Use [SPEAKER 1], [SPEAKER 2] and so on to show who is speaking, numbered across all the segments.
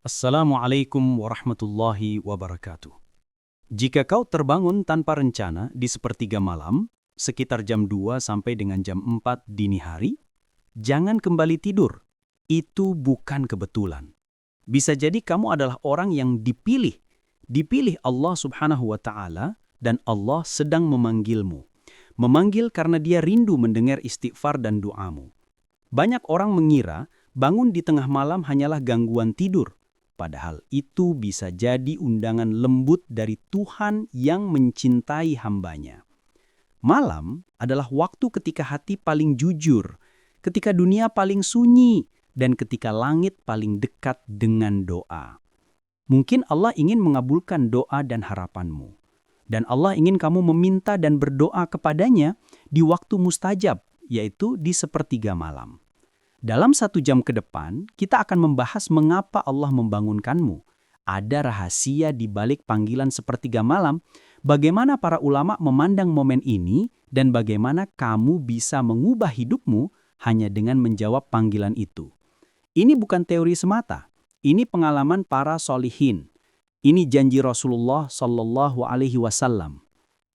[SPEAKER 1] Assalamualaikum warahmatullahi wabarakatuh. Jika kau terbangun tanpa rencana di sepertiga malam, sekitar jam 2 sampai dengan jam 4 dini hari, jangan kembali tidur. Itu bukan kebetulan. Bisa jadi kamu adalah orang yang dipilih Allah Subhanahu wa Ta'ala, dan Allah sedang memanggilmu. Memanggil karena Dia rindu mendengar istighfar dan doamu. Banyak orang mengira bangun di tengah malam hanyalah gangguan tidur. Padahal itu bisa jadi undangan lembut dari Tuhan yang mencintai hambanya. Malam adalah waktu ketika hati paling jujur, ketika dunia paling sunyi, dan ketika langit paling dekat dengan doa. Mungkin Allah ingin mengabulkan doa dan harapanmu. Dan Allah ingin kamu meminta dan berdoa kepadanya di waktu mustajab, yaitu di sepertiga malam. Dalam 1 jam ke depan, kita akan membahas mengapa Allah membangunkanmu. Ada rahasia di balik panggilan sepertiga malam, bagaimana para ulama memandang momen ini, dan bagaimana kamu bisa mengubah hidupmu hanya dengan menjawab panggilan itu. Ini bukan teori semata, ini pengalaman para solihin. Ini janji Rasulullah Shallallahu Alaihi Wasallam.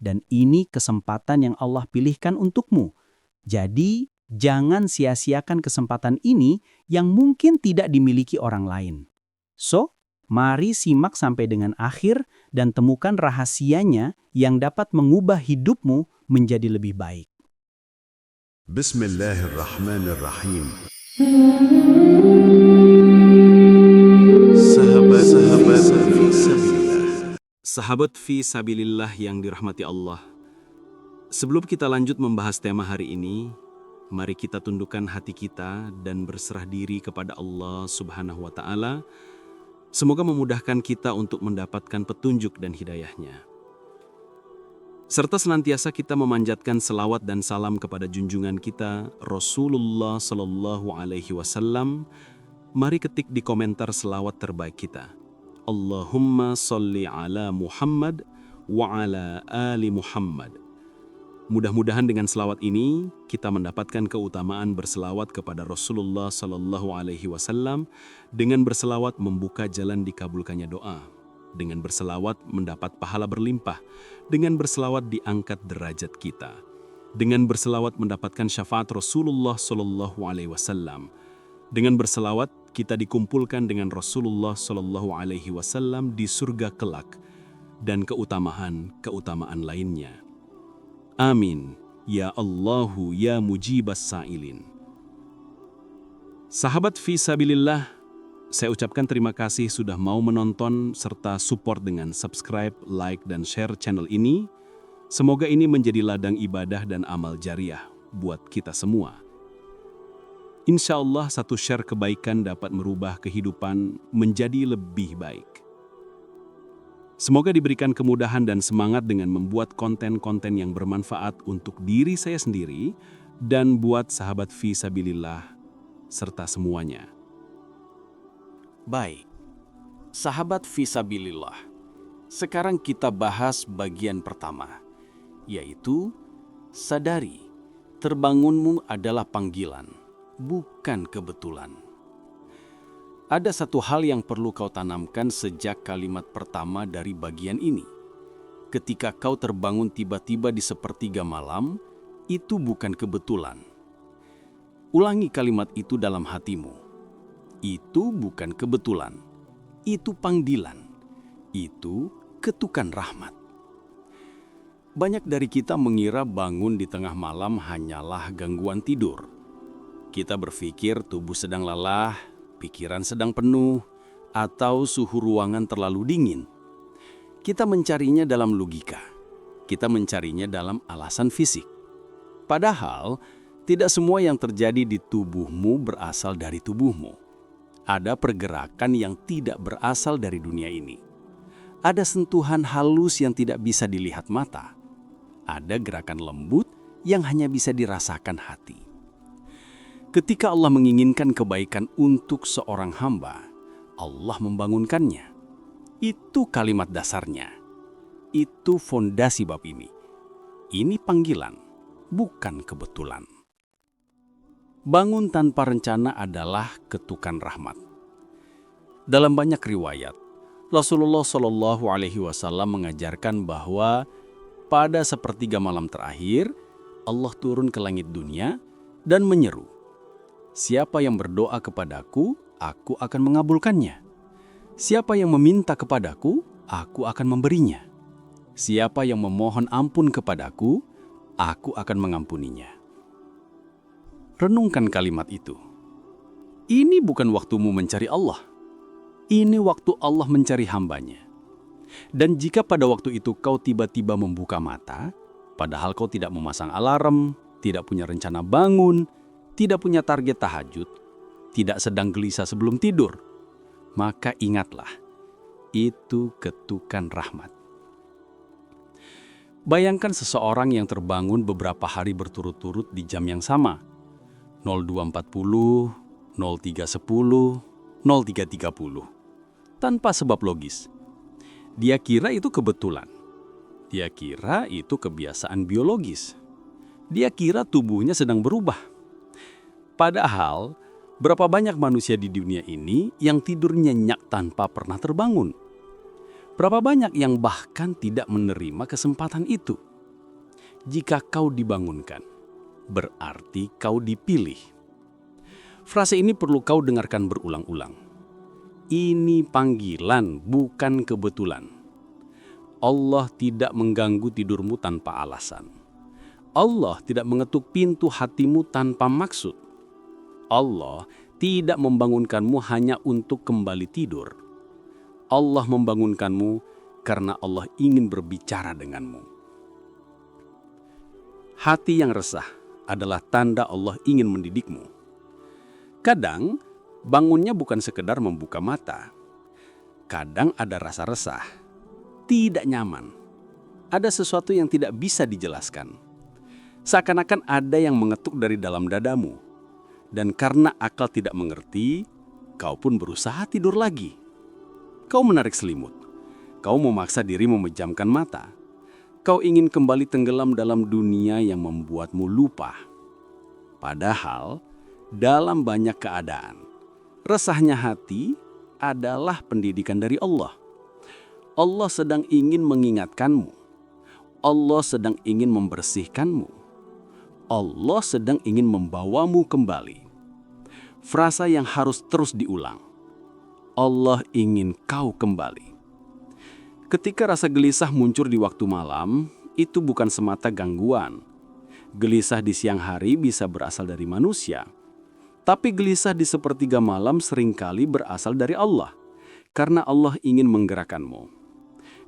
[SPEAKER 1] Dan ini kesempatan yang Allah pilihkan untukmu. Jadi, jangan sia-siakan kesempatan ini yang mungkin tidak dimiliki orang lain. So, mari simak sampai dengan akhir dan temukan rahasianya yang dapat mengubah hidupmu menjadi lebih baik.
[SPEAKER 2] Bismillahirrahmanirrahim.
[SPEAKER 3] Sahabat fi sabilillah yang dirahmati Allah. Sebelum kita lanjut membahas tema hari ini, mari kita tundukkan hati kita dan berserah diri kepada Allah Subhanahu wa Ta'ala. Semoga memudahkan kita untuk mendapatkan petunjuk dan hidayahnya. Serta senantiasa kita memanjatkan selawat dan salam kepada junjungan kita, Rasulullah Sallallahu Alaihi Wasallam. Mari ketik di komentar selawat terbaik kita. Allahumma salli ala Muhammad wa ala ali Muhammad. Mudah-mudahan dengan selawat ini, kita mendapatkan keutamaan berselawat kepada Rasulullah Sallallahu Alaihi Wasallam. Dengan berselawat membuka jalan dikabulkannya doa. Dengan berselawat mendapat pahala berlimpah. Dengan berselawat diangkat derajat kita. Dengan berselawat mendapatkan syafaat Rasulullah Sallallahu Alaihi Wasallam. Dengan berselawat kita dikumpulkan dengan Rasulullah Sallallahu Alaihi Wasallam di surga kelak. Dan keutamaan lainnya. Amin. Ya Allahu ya mujibas sa'ilin. Sahabat fi sabilillah, saya ucapkan terima kasih sudah mau menonton serta support dengan subscribe, like, dan share channel ini. Semoga ini menjadi ladang ibadah dan amal jariah buat kita semua. Insya Allah satu share kebaikan dapat merubah kehidupan menjadi lebih baik. Semoga diberikan kemudahan dan semangat dengan membuat konten-konten yang bermanfaat untuk diri saya sendiri dan buat sahabat fi sabilillah serta semuanya.
[SPEAKER 4] Baik, sahabat fi sabilillah. Sekarang kita bahas bagian pertama, yaitu sadari terbangunmu adalah panggilan, bukan kebetulan. Ada satu hal yang perlu kau tanamkan sejak kalimat pertama dari bagian ini. Ketika kau terbangun tiba-tiba di sepertiga malam, itu bukan kebetulan. Ulangi kalimat itu dalam hatimu. Itu bukan kebetulan. Itu panggilan. Itu ketukan rahmat. Banyak dari kita mengira bangun di tengah malam hanyalah gangguan tidur. Kita berpikir tubuh sedang lelah, pikiran sedang penuh, atau suhu ruangan terlalu dingin. Kita mencarinya dalam logika. Kita mencarinya dalam alasan fisik. Padahal, tidak semua yang terjadi di tubuhmu berasal dari tubuhmu. Ada pergerakan yang tidak berasal dari dunia ini. Ada sentuhan halus yang tidak bisa dilihat mata. Ada gerakan lembut yang hanya bisa dirasakan hati. Ketika Allah menginginkan kebaikan untuk seorang hamba, Allah membangunkannya. Itu kalimat dasarnya. Itu fondasi bab ini. Ini panggilan, bukan kebetulan. Bangun tanpa rencana adalah ketukan rahmat. Dalam banyak riwayat, Rasulullah Shallallahu Alaihi Wasallam mengajarkan bahwa pada sepertiga malam terakhir, Allah turun ke langit dunia dan menyeru, "Siapa yang berdoa kepadaku, aku akan mengabulkannya. Siapa yang meminta kepadaku, aku akan memberinya. Siapa yang memohon ampun kepadaku, aku akan mengampuninya." Renungkan kalimat itu. Ini bukan waktumu mencari Allah. Ini waktu Allah mencari hambanya. Dan jika pada waktu itu kau tiba-tiba membuka mata, padahal kau tidak memasang alarm, tidak punya rencana bangun, tidak punya target tahajud, tidak sedang gelisah sebelum tidur, maka ingatlah, itu ketukan rahmat. Bayangkan seseorang yang terbangun beberapa hari berturut-turut di jam yang sama, 02.40, 03.10, 03.30. Tanpa sebab logis. Dia kira itu kebetulan. Dia kira itu kebiasaan biologis. Dia kira tubuhnya sedang berubah. Padahal, berapa banyak manusia di dunia ini yang tidur nyenyak tanpa pernah terbangun? Berapa banyak yang bahkan tidak menerima kesempatan itu? Jika kau dibangunkan, berarti kau dipilih. Frase ini perlu kau dengarkan berulang-ulang. Ini panggilan, bukan kebetulan. Allah tidak mengganggu tidurmu tanpa alasan. Allah tidak mengetuk pintu hatimu tanpa maksud. Allah tidak membangunkanmu hanya untuk kembali tidur. Allah membangunkanmu karena Allah ingin berbicara denganmu. Hati yang resah adalah tanda Allah ingin mendidikmu. Kadang, bangunnya bukan sekedar membuka mata. Kadang ada rasa resah, tidak nyaman. Ada sesuatu yang tidak bisa dijelaskan. Seakan-akan ada yang mengetuk dari dalam dadamu. Dan karena akal tidak mengerti, kau pun berusaha tidur lagi. Kau menarik selimut. Kau memaksa diri memejamkan mata. Kau ingin kembali tenggelam dalam dunia yang membuatmu lupa. Padahal, dalam banyak keadaan, resahnya hati adalah pendidikan dari Allah. Allah sedang ingin mengingatkanmu. Allah sedang ingin membersihkanmu. Allah sedang ingin membawamu kembali. Frasa yang harus terus diulang. Allah ingin kau kembali. Ketika rasa gelisah muncul di waktu malam, itu bukan semata gangguan. Gelisah di siang hari bisa berasal dari manusia. Tapi gelisah di sepertiga malam seringkali berasal dari Allah, karena Allah ingin menggerakkanmu.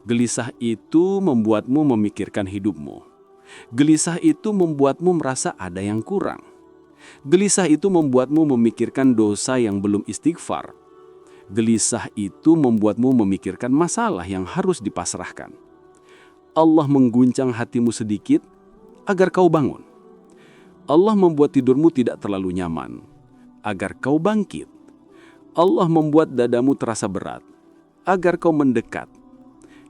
[SPEAKER 4] Gelisah itu membuatmu memikirkan hidupmu. Gelisah itu membuatmu merasa ada yang kurang. Gelisah itu membuatmu memikirkan dosa yang belum istighfar. Gelisah itu membuatmu memikirkan masalah yang harus dipasrahkan. Allah mengguncang hatimu sedikit agar kau bangun. Allah membuat tidurmu tidak terlalu nyaman agar kau bangkit. Allah membuat dadamu terasa berat, agar kau mendekat.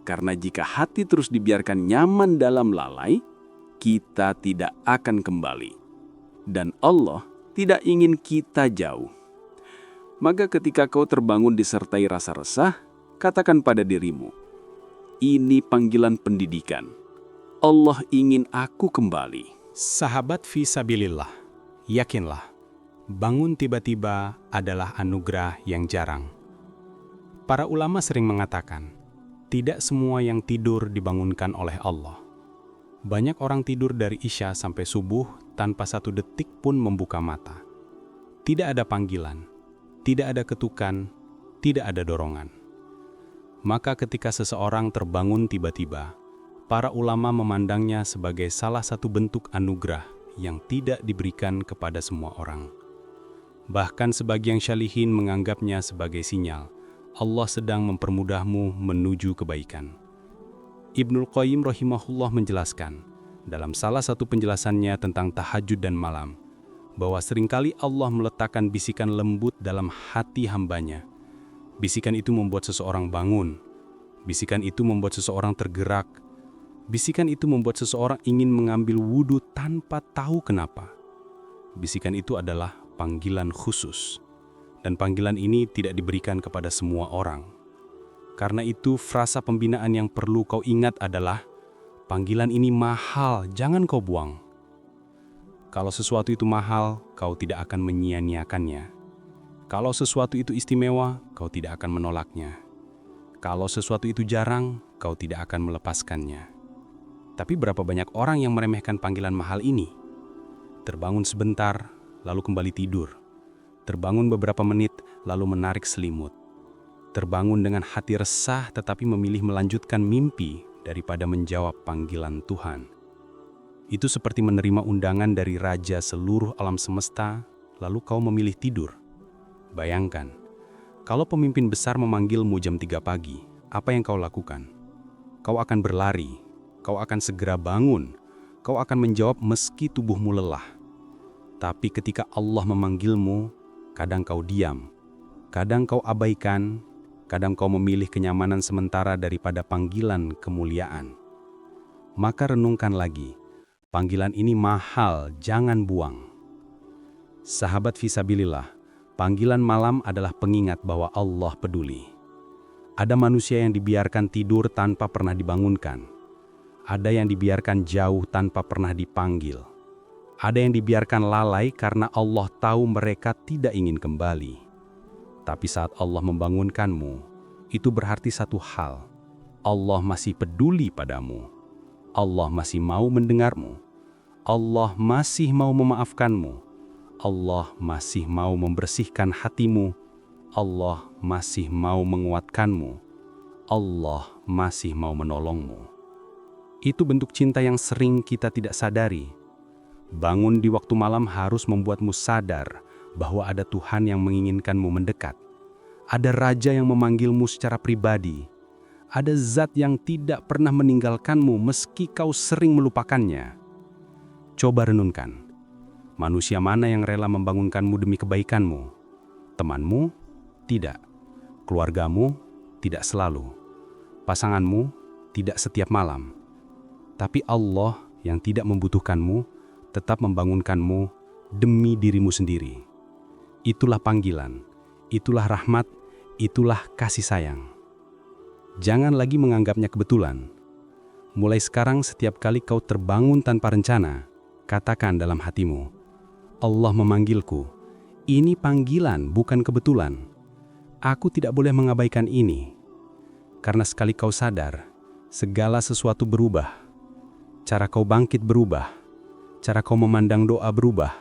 [SPEAKER 4] Karena jika hati terus dibiarkan nyaman dalam lalai, kita tidak akan kembali. Dan Allah tidak ingin kita jauh. Maka ketika kau terbangun disertai rasa resah, katakan pada dirimu, ini panggilan pendidikan. Allah ingin aku kembali.
[SPEAKER 1] Sahabat fisabilillah, yakinlah, bangun tiba-tiba adalah anugerah yang jarang. Para ulama sering mengatakan, tidak semua yang tidur dibangunkan oleh Allah. Banyak orang tidur dari Isya sampai subuh tanpa satu detik pun membuka mata. Tidak ada panggilan, tidak ada ketukan, tidak ada dorongan. Maka ketika seseorang terbangun tiba-tiba, para ulama memandangnya sebagai salah satu bentuk anugerah yang tidak diberikan kepada semua orang. Bahkan sebagian syalihin menganggapnya sebagai sinyal Allah sedang mempermudahmu menuju kebaikan. Ibnul Qayyim rahimahullah menjelaskan dalam salah satu penjelasannya tentang tahajud dan malam, bahwa seringkali Allah meletakkan bisikan lembut dalam hati hambanya. Bisikan itu membuat seseorang bangun. Bisikan itu membuat seseorang tergerak. Bisikan itu membuat seseorang ingin mengambil wudhu tanpa tahu kenapa. Bisikan itu adalah panggilan khusus.
[SPEAKER 2] Dan panggilan ini tidak diberikan kepada semua orang. Karena itu, frasa pembinaan yang perlu kau ingat adalah, panggilan ini mahal, jangan kau buang. Kalau sesuatu itu mahal, kau tidak akan menyia-nyiakannya. Kalau sesuatu itu istimewa, kau tidak akan menolaknya. Kalau sesuatu itu jarang, kau tidak akan melepaskannya. Tapi berapa banyak orang yang meremehkan panggilan mahal ini? Terbangun sebentar, lalu kembali tidur. Terbangun beberapa menit, lalu menarik selimut. Terbangun dengan hati resah tetapi memilih melanjutkan mimpi daripada menjawab panggilan Tuhan. Itu seperti menerima undangan dari Raja seluruh alam semesta, lalu kau memilih tidur. Bayangkan, kalau pemimpin besar memanggilmu jam 3 pagi, apa yang kau lakukan? Kau akan berlari, kau akan segera bangun, kau akan menjawab meski tubuhmu lelah. Tapi ketika Allah memanggilmu, kadang kau diam, kadang kau abaikan, kadang kau memilih kenyamanan sementara daripada panggilan kemuliaan. Maka renungkan lagi, panggilan ini mahal, jangan buang. Sahabat fisabilillah, panggilan malam adalah pengingat bahwa Allah peduli. Ada manusia yang dibiarkan tidur tanpa pernah dibangunkan. Ada yang dibiarkan jauh tanpa pernah dipanggil. Ada yang dibiarkan lalai karena Allah tahu mereka tidak ingin kembali. Tapi saat Allah membangunkanmu, itu berarti satu hal. Allah masih peduli padamu. Allah masih mau mendengarmu. Allah masih mau memaafkanmu. Allah masih mau membersihkan hatimu. Allah masih mau menguatkanmu. Allah masih mau menolongmu. Itu bentuk cinta yang sering kita tidak sadari. Bangun di waktu malam harus membuatmu sadar bahwa ada Tuhan yang menginginkanmu mendekat. Ada Raja yang memanggilmu secara pribadi. Ada Zat yang tidak pernah meninggalkanmu meski kau sering melupakannya. Coba renungkan, manusia mana yang rela membangunkanmu demi kebaikanmu? Temanmu? Tidak. Keluargamu? Tidak selalu. Pasanganmu? Tidak setiap malam. Tapi Allah yang tidak membutuhkanmu, tetap membangunkanmu demi dirimu sendiri. Itulah panggilan, itulah rahmat, itulah kasih sayang. Jangan lagi menganggapnya kebetulan. Mulai sekarang setiap kali kau terbangun tanpa rencana, katakan dalam hatimu, Allah memanggilku, ini panggilan bukan kebetulan. Aku tidak boleh mengabaikan ini. Karena sekali kau sadar, segala sesuatu berubah. Cara kau bangkit berubah. Cara kau memandang doa berubah,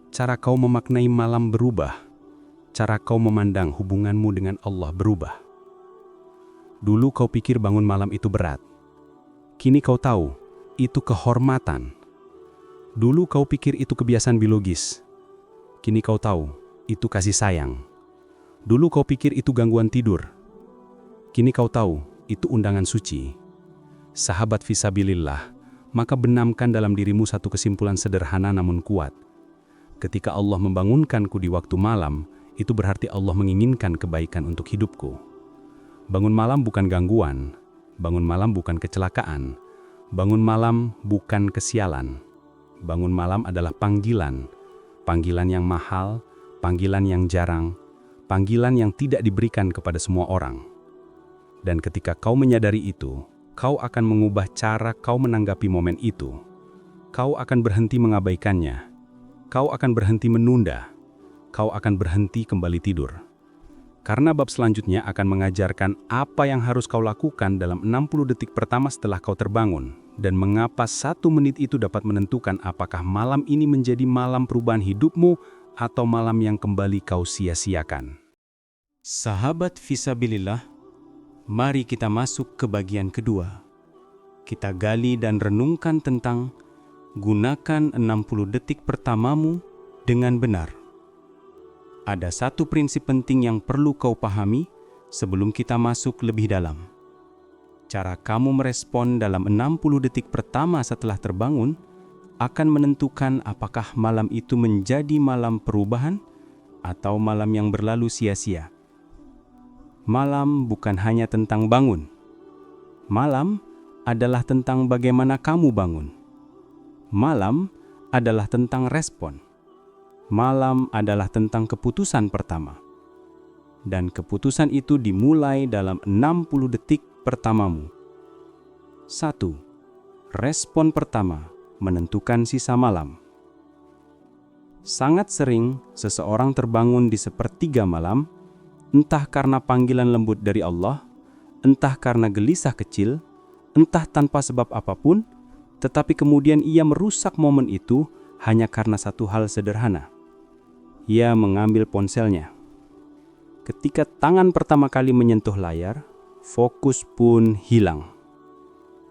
[SPEAKER 2] cara kau memaknai malam berubah, cara kau memandang hubunganmu dengan Allah berubah. Dulu kau pikir bangun malam itu berat, kini kau tahu itu kehormatan. Dulu kau pikir itu kebiasaan biologis, kini kau tahu itu kasih sayang. Dulu kau pikir itu gangguan tidur, kini kau tahu itu undangan suci. Sahabat fisabilillah, maka benamkan dalam dirimu satu kesimpulan sederhana namun kuat. Ketika Allah membangunkanku di waktu malam, itu berarti Allah menginginkan kebaikan untuk hidupku. Bangun malam bukan gangguan, bangun malam bukan kecelakaan, bangun malam bukan kesialan. Bangun malam adalah panggilan, panggilan yang mahal, panggilan yang jarang, panggilan yang tidak diberikan kepada semua orang. Dan ketika kau menyadari itu, kau akan mengubah cara kau menanggapi momen itu. Kau akan berhenti mengabaikannya. Kau akan berhenti menunda. Kau akan berhenti kembali tidur. Karena bab selanjutnya akan mengajarkan apa yang harus kau lakukan dalam 60 detik pertama setelah kau terbangun. Dan mengapa 1 menit itu dapat menentukan apakah malam ini menjadi malam perubahan hidupmu atau malam yang kembali kau sia-siakan.
[SPEAKER 1] Sahabat fisabilillah, mari kita masuk ke bagian kedua. Kita gali dan renungkan tentang gunakan 60 detik pertamamu dengan benar. Ada satu prinsip penting yang perlu kau pahami sebelum kita masuk lebih dalam. Cara kamu merespon dalam 60 detik pertama setelah terbangun akan menentukan apakah malam itu menjadi malam perubahan atau malam yang berlalu sia-sia. Malam bukan hanya tentang bangun. Malam adalah tentang bagaimana kamu bangun. Malam adalah tentang respon. Malam adalah tentang keputusan pertama.
[SPEAKER 2] dan keputusan itu dimulai dalam 60 detik pertamamu. 1. Respon pertama menentukan sisa malam. Sangat sering seseorang terbangun di sepertiga malam, entah karena panggilan lembut dari Allah, entah karena gelisah kecil, entah tanpa sebab apapun, tetapi kemudian ia merusak momen itu hanya karena satu hal sederhana. Ia mengambil ponselnya. Ketika tangan pertama kali menyentuh layar, fokus pun hilang.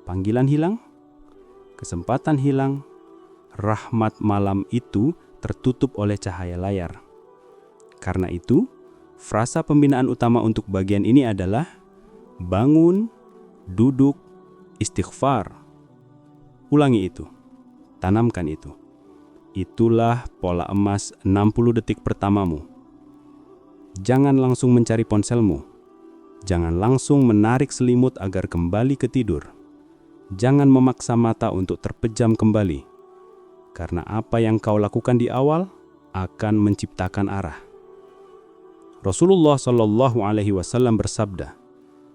[SPEAKER 2] Panggilan hilang, kesempatan hilang, rahmat malam itu tertutup oleh cahaya layar. Karena itu, frasa pembinaan utama untuk bagian ini adalah bangun, duduk, istighfar. Ulangi itu, tanamkan itu. Itulah pola emas 60 detik pertamamu. Jangan langsung mencari ponselmu. Jangan langsung menarik selimut agar kembali ke tidur. Jangan memaksa mata untuk terpejam kembali. Karena apa yang kau lakukan di awal akan menciptakan arah. Rasulullah SAW bersabda,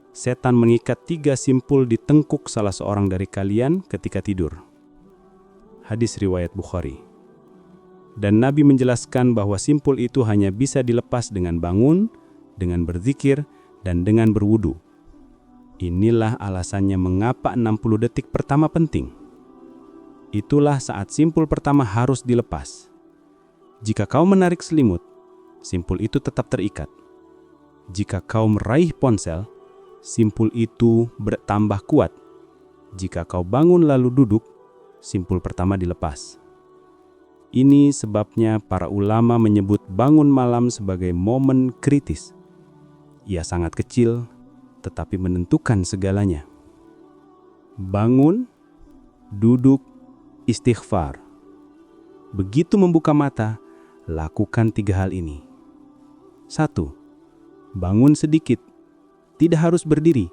[SPEAKER 2] setan mengikat 3 simpul di tengkuk salah seorang dari kalian ketika tidur. Hadis riwayat Bukhari. Dan Nabi menjelaskan bahwa simpul itu hanya bisa dilepas dengan bangun, dengan berzikir, dan dengan berwudu. Inilah alasannya mengapa 60 detik pertama penting. Itulah saat simpul pertama harus dilepas. Jika kau menarik selimut, simpul itu tetap terikat. Jika kau meraih ponsel, simpul itu bertambah kuat. Jika kau bangun lalu duduk, simpul pertama dilepas. Ini sebabnya para ulama menyebut bangun malam sebagai momen kritis. Ia sangat kecil, tetapi menentukan segalanya. Bangun, duduk, istighfar. Begitu membuka mata, lakukan 3 hal ini. 1. Bangun sedikit, tidak harus berdiri.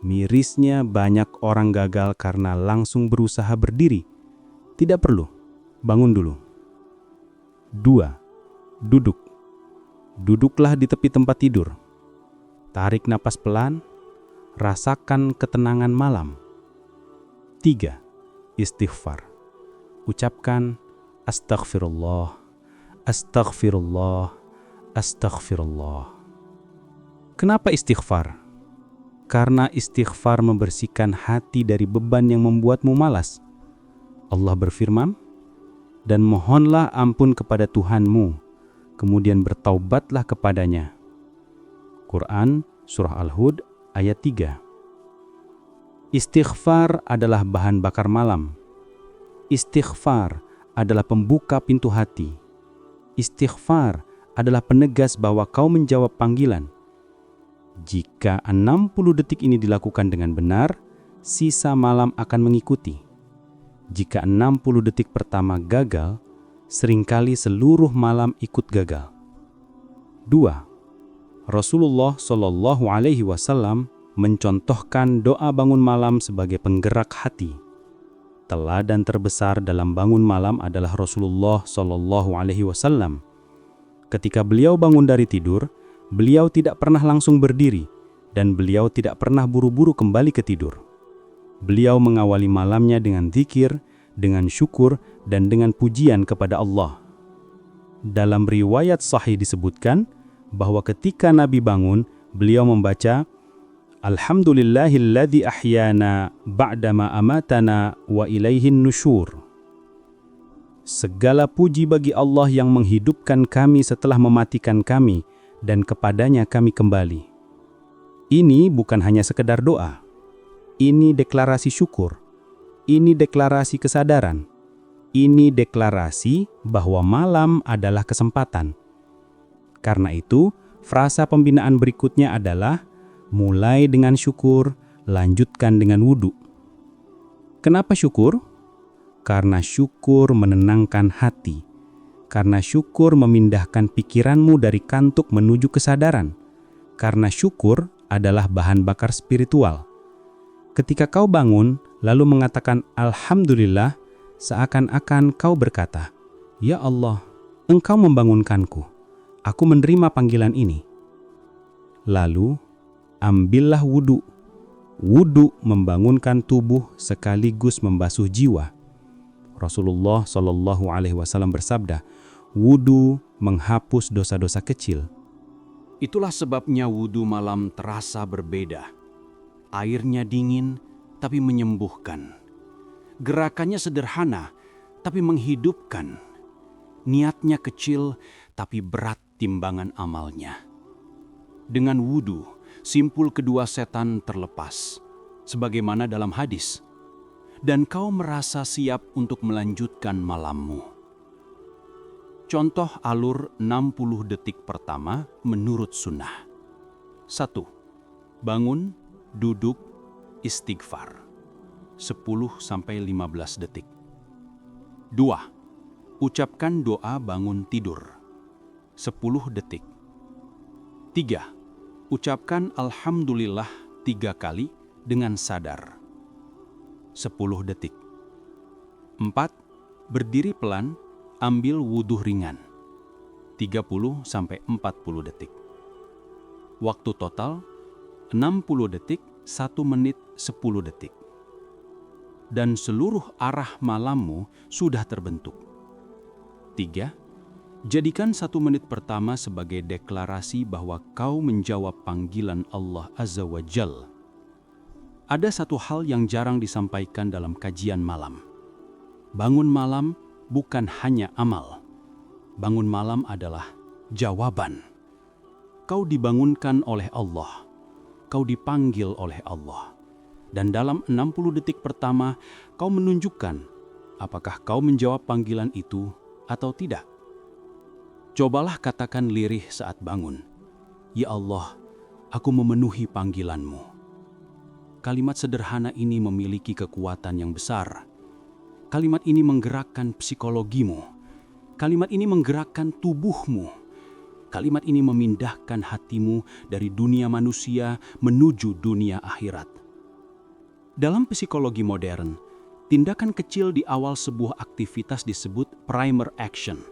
[SPEAKER 2] Mirisnya banyak orang gagal karena langsung berusaha berdiri. Tidak perlu. Bangun dulu. 2. Duduk. Duduklah di tepi tempat tidur. Tarik napas pelan, rasakan ketenangan malam. 3. Istighfar. Ucapkan astaghfirullah, astaghfirullah, astaghfirullah. Kenapa istighfar? Karena istighfar membersihkan hati dari beban yang membuatmu malas. Allah berfirman, dan mohonlah ampun kepada Tuhanmu, kemudian bertaubatlah kepadanya. Quran Surah Al-Hud ayat 3. Istighfar adalah bahan bakar malam. Istighfar adalah pembuka pintu hati. Istighfar adalah penegas bahwa kau menjawab panggilan. Jika 60 detik ini dilakukan dengan benar, sisa malam akan mengikuti. Jika 60 detik pertama gagal, seringkali seluruh malam ikut gagal. 2. Rasulullah SAW mencontohkan doa bangun malam sebagai penggerak hati. Teladan terbesar dalam bangun malam adalah Rasulullah SAW. Ketika beliau bangun dari tidur, beliau tidak pernah langsung berdiri dan beliau tidak pernah buru-buru kembali ke tidur. Beliau mengawali malamnya dengan zikir, dengan syukur, dan dengan pujian kepada Allah. Dalam riwayat sahih disebutkan bahwa ketika Nabi bangun, beliau membaca, Alhamdulillahilladzi ahyana ba'dama amatana wa ilaihin nusyur. Segala puji bagi Allah yang menghidupkan kami setelah mematikan kami, dan kepadanya kami kembali. Ini bukan hanya sekedar doa. Ini deklarasi syukur. Ini deklarasi kesadaran. Ini deklarasi bahwa malam adalah kesempatan. Karena itu, frasa pembinaan berikutnya adalah mulai dengan syukur, lanjutkan dengan wudu. Kenapa syukur? Karena syukur menenangkan hati. Karena syukur memindahkan pikiranmu dari kantuk menuju kesadaran. Karena syukur adalah bahan bakar spiritual. Ketika kau bangun, lalu mengatakan Alhamdulillah, seakan-akan kau berkata, Ya Allah, Engkau membangunkanku. Aku menerima panggilan ini. Lalu, ambillah wudhu. Wudhu membangunkan tubuh sekaligus membasuh jiwa. Rasulullah Shallallahu Alaihi Wasallam bersabda, wudhu menghapus dosa-dosa kecil.
[SPEAKER 4] Itulah sebabnya wudhu malam terasa berbeda. Airnya dingin, tapi menyembuhkan. Gerakannya sederhana, tapi menghidupkan. Niatnya kecil, tapi berat timbangan amalnya. Dengan wudhu, simpul kedua setan terlepas, sebagaimana dalam hadis. Dan kau merasa siap untuk melanjutkan malammu. Contoh alur 60 detik pertama menurut sunnah. 1. Bangun, duduk, istighfar. 10-15 detik. 2. Ucapkan doa bangun tidur. 10 detik. 3. Ucapkan Alhamdulillah 3 kali dengan sadar. 10 detik. 4. Berdiri pelan, ambil wudhu ringan. 30-40 detik. Waktu total 60 detik, 1 menit 10 detik. Dan seluruh arah malammu sudah terbentuk. 3. Jadikan 1 menit pertama sebagai deklarasi bahwa kau menjawab panggilan Allah Azza wa Jal. Ada satu hal yang jarang disampaikan dalam kajian malam. Bangun malam bukan hanya amal. Bangun malam adalah jawaban. Kau dibangunkan oleh Allah. Kau dipanggil oleh Allah. Dan dalam 60 detik pertama, kau menunjukkan apakah kau menjawab panggilan itu atau tidak. Cobalah katakan lirih saat bangun, "Ya Allah, aku memenuhi panggilan-Mu." Kalimat sederhana ini memiliki kekuatan yang besar. Kalimat ini menggerakkan psikologimu. Kalimat ini menggerakkan tubuhmu. Kalimat ini memindahkan hatimu dari dunia manusia menuju dunia akhirat. Dalam psikologi modern, tindakan kecil di awal sebuah aktivitas disebut primer action.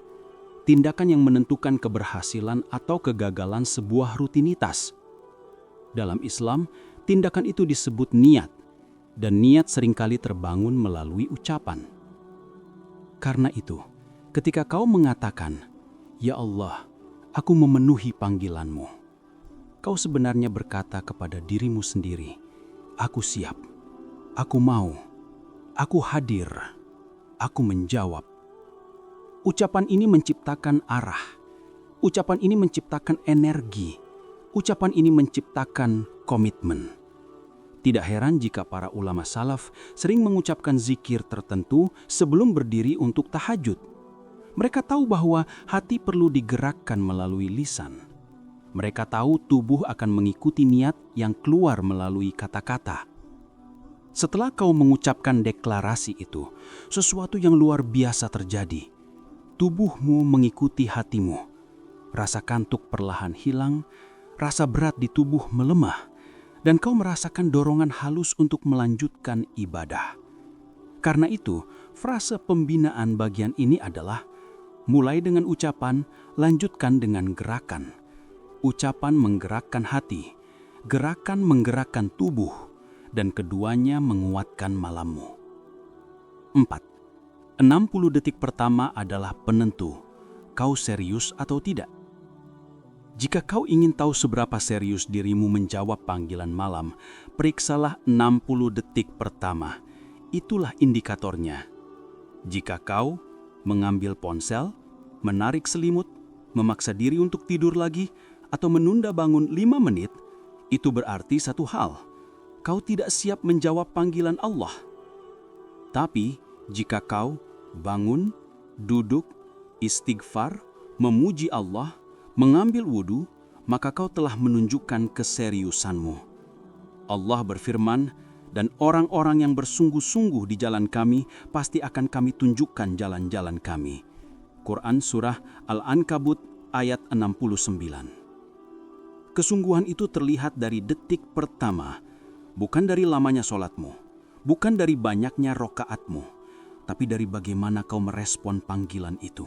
[SPEAKER 4] Tindakan yang menentukan keberhasilan atau kegagalan sebuah rutinitas. Dalam Islam, tindakan itu disebut niat, dan niat seringkali terbangun melalui ucapan. Karena itu, ketika kau mengatakan, "Ya Allah, aku memenuhi panggilan-Mu," kau sebenarnya berkata kepada dirimu sendiri, "Aku siap, aku mau, aku hadir, aku menjawab." Ucapan ini menciptakan arah. Ucapan ini menciptakan energi. Ucapan ini menciptakan komitmen. Tidak heran jika para ulama salaf sering mengucapkan zikir tertentu sebelum berdiri untuk tahajud. Mereka tahu bahwa hati perlu digerakkan melalui lisan. Mereka tahu tubuh akan mengikuti niat yang keluar melalui kata-kata. Setelah kau mengucapkan deklarasi itu, sesuatu yang luar biasa terjadi. Tubuhmu mengikuti hatimu. Rasa kantuk perlahan hilang, rasa berat di tubuh melemah, dan kau merasakan dorongan halus untuk melanjutkan ibadah. Karena itu, frase pembinaan bagian ini adalah mulai dengan ucapan, lanjutkan dengan gerakan. Ucapan menggerakkan hati, gerakan menggerakkan tubuh, dan keduanya menguatkan malammu. 4. 60 detik pertama adalah penentu, kau serius atau tidak. Jika kau ingin tahu seberapa serius dirimu menjawab panggilan malam, periksalah 60 detik pertama. Itulah indikatornya. Jika kau mengambil ponsel, menarik selimut, memaksa diri untuk tidur lagi, atau menunda bangun 5 menit, itu berarti satu hal. Kau tidak siap menjawab panggilan Allah. Tapi, jika kau bangun, duduk, istighfar, memuji Allah, mengambil wudhu, maka kau telah menunjukkan keseriusanmu. Allah berfirman, "Dan orang-orang yang bersungguh-sungguh di jalan kami, pasti akan kami tunjukkan jalan-jalan kami." Quran Surah Al-Ankabut ayat 69. Kesungguhan itu terlihat dari detik pertama, bukan dari lamanya sholatmu, bukan dari banyaknya rokaatmu, tapi dari bagaimana kau merespon panggilan itu.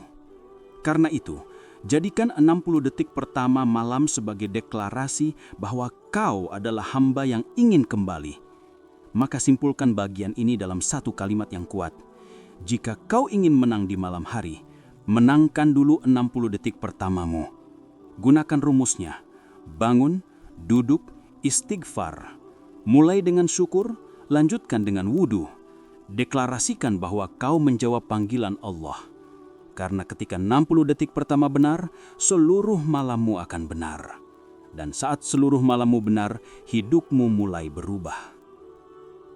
[SPEAKER 4] Karena itu, Jadikan 60 detik pertama malam sebagai deklarasi bahwa kau adalah hamba yang ingin kembali. Maka simpulkan bagian ini dalam satu kalimat yang kuat. Jika kau ingin menang di malam hari, menangkan dulu 60 detik pertamamu. Gunakan rumusnya. Bangun, duduk, istighfar. Mulai dengan syukur, lanjutkan dengan wudu. Deklarasikan bahwa kau menjawab panggilan Allah. Karena ketika 60 detik pertama benar, seluruh malammu akan benar. Dan saat seluruh malammu benar, hidupmu mulai berubah.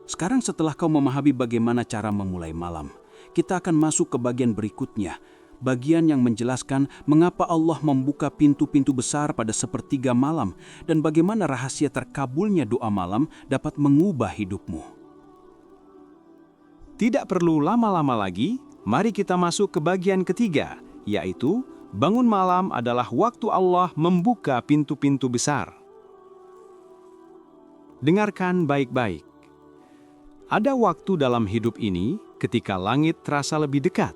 [SPEAKER 4] Sekarang setelah kau memahami bagaimana cara memulai malam, kita akan masuk ke bagian berikutnya. Bagian yang menjelaskan mengapa Allah membuka pintu-pintu besar pada sepertiga malam dan bagaimana rahasia terkabulnya doa malam dapat mengubah hidupmu.
[SPEAKER 1] Tidak perlu lama-lama lagi, mari kita masuk ke bagian ketiga, yaitu bangun malam adalah waktu Allah membuka pintu-pintu besar. Dengarkan baik-baik. Ada waktu dalam hidup ini ketika langit terasa lebih dekat,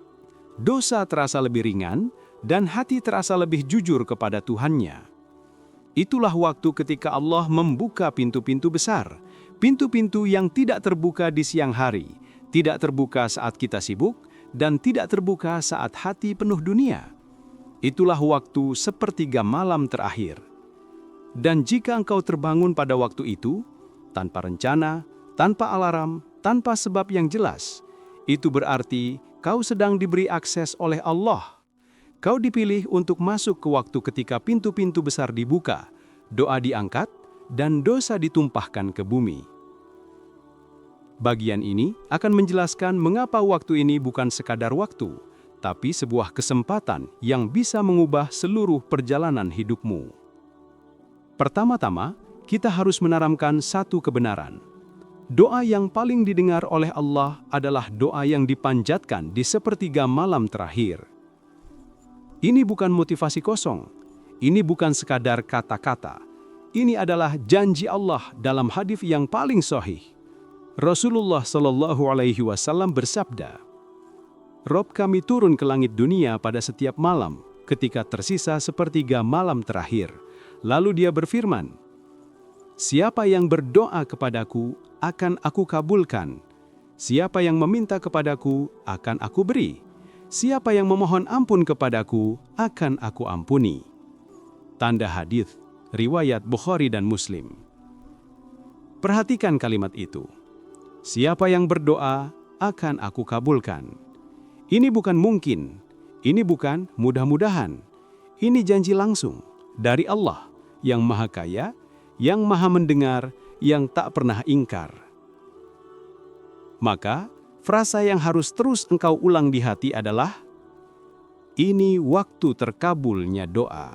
[SPEAKER 1] dosa terasa lebih ringan, dan hati terasa lebih jujur kepada Tuhannya. Itulah waktu ketika Allah membuka pintu-pintu besar, pintu-pintu yang tidak terbuka di siang hari, tidak terbuka saat kita sibuk, dan tidak terbuka saat hati penuh dunia. Itulah waktu sepertiga malam terakhir. Dan jika engkau terbangun pada waktu itu, tanpa rencana, tanpa alarm, tanpa sebab yang jelas, itu berarti kau sedang diberi akses oleh Allah. Kau dipilih untuk masuk ke waktu ketika pintu-pintu besar dibuka, doa diangkat, dan dosa ditumpahkan ke bumi. Bagian ini akan menjelaskan mengapa waktu ini bukan sekadar waktu, tapi sebuah kesempatan yang bisa mengubah seluruh perjalanan hidupmu. Pertama-tama, kita harus menanamkan satu kebenaran. Doa yang paling didengar oleh Allah adalah doa yang dipanjatkan di sepertiga malam terakhir. Ini bukan motivasi kosong, ini bukan sekadar kata-kata. Ini adalah janji Allah dalam hadis yang paling sahih. Rasulullah Shallallahu Alaihi Wasallam bersabda, "Rob kami turun ke langit dunia pada setiap malam ketika tersisa sepertiga malam terakhir. Lalu dia berfirman, siapa yang berdoa kepadaku akan aku kabulkan. Siapa yang meminta kepadaku akan aku beri. Siapa yang memohon ampun kepadaku akan aku ampuni." Tanda hadis riwayat Bukhari dan Muslim. Perhatikan kalimat itu. Siapa yang berdoa akan aku kabulkan. Ini bukan mungkin, ini bukan mudah-mudahan. Ini janji langsung dari Allah yang Maha Kaya, yang Maha Mendengar, yang tak pernah ingkar. Maka, frasa yang harus terus engkau ulang di hati adalah, ini waktu terkabulnya doa.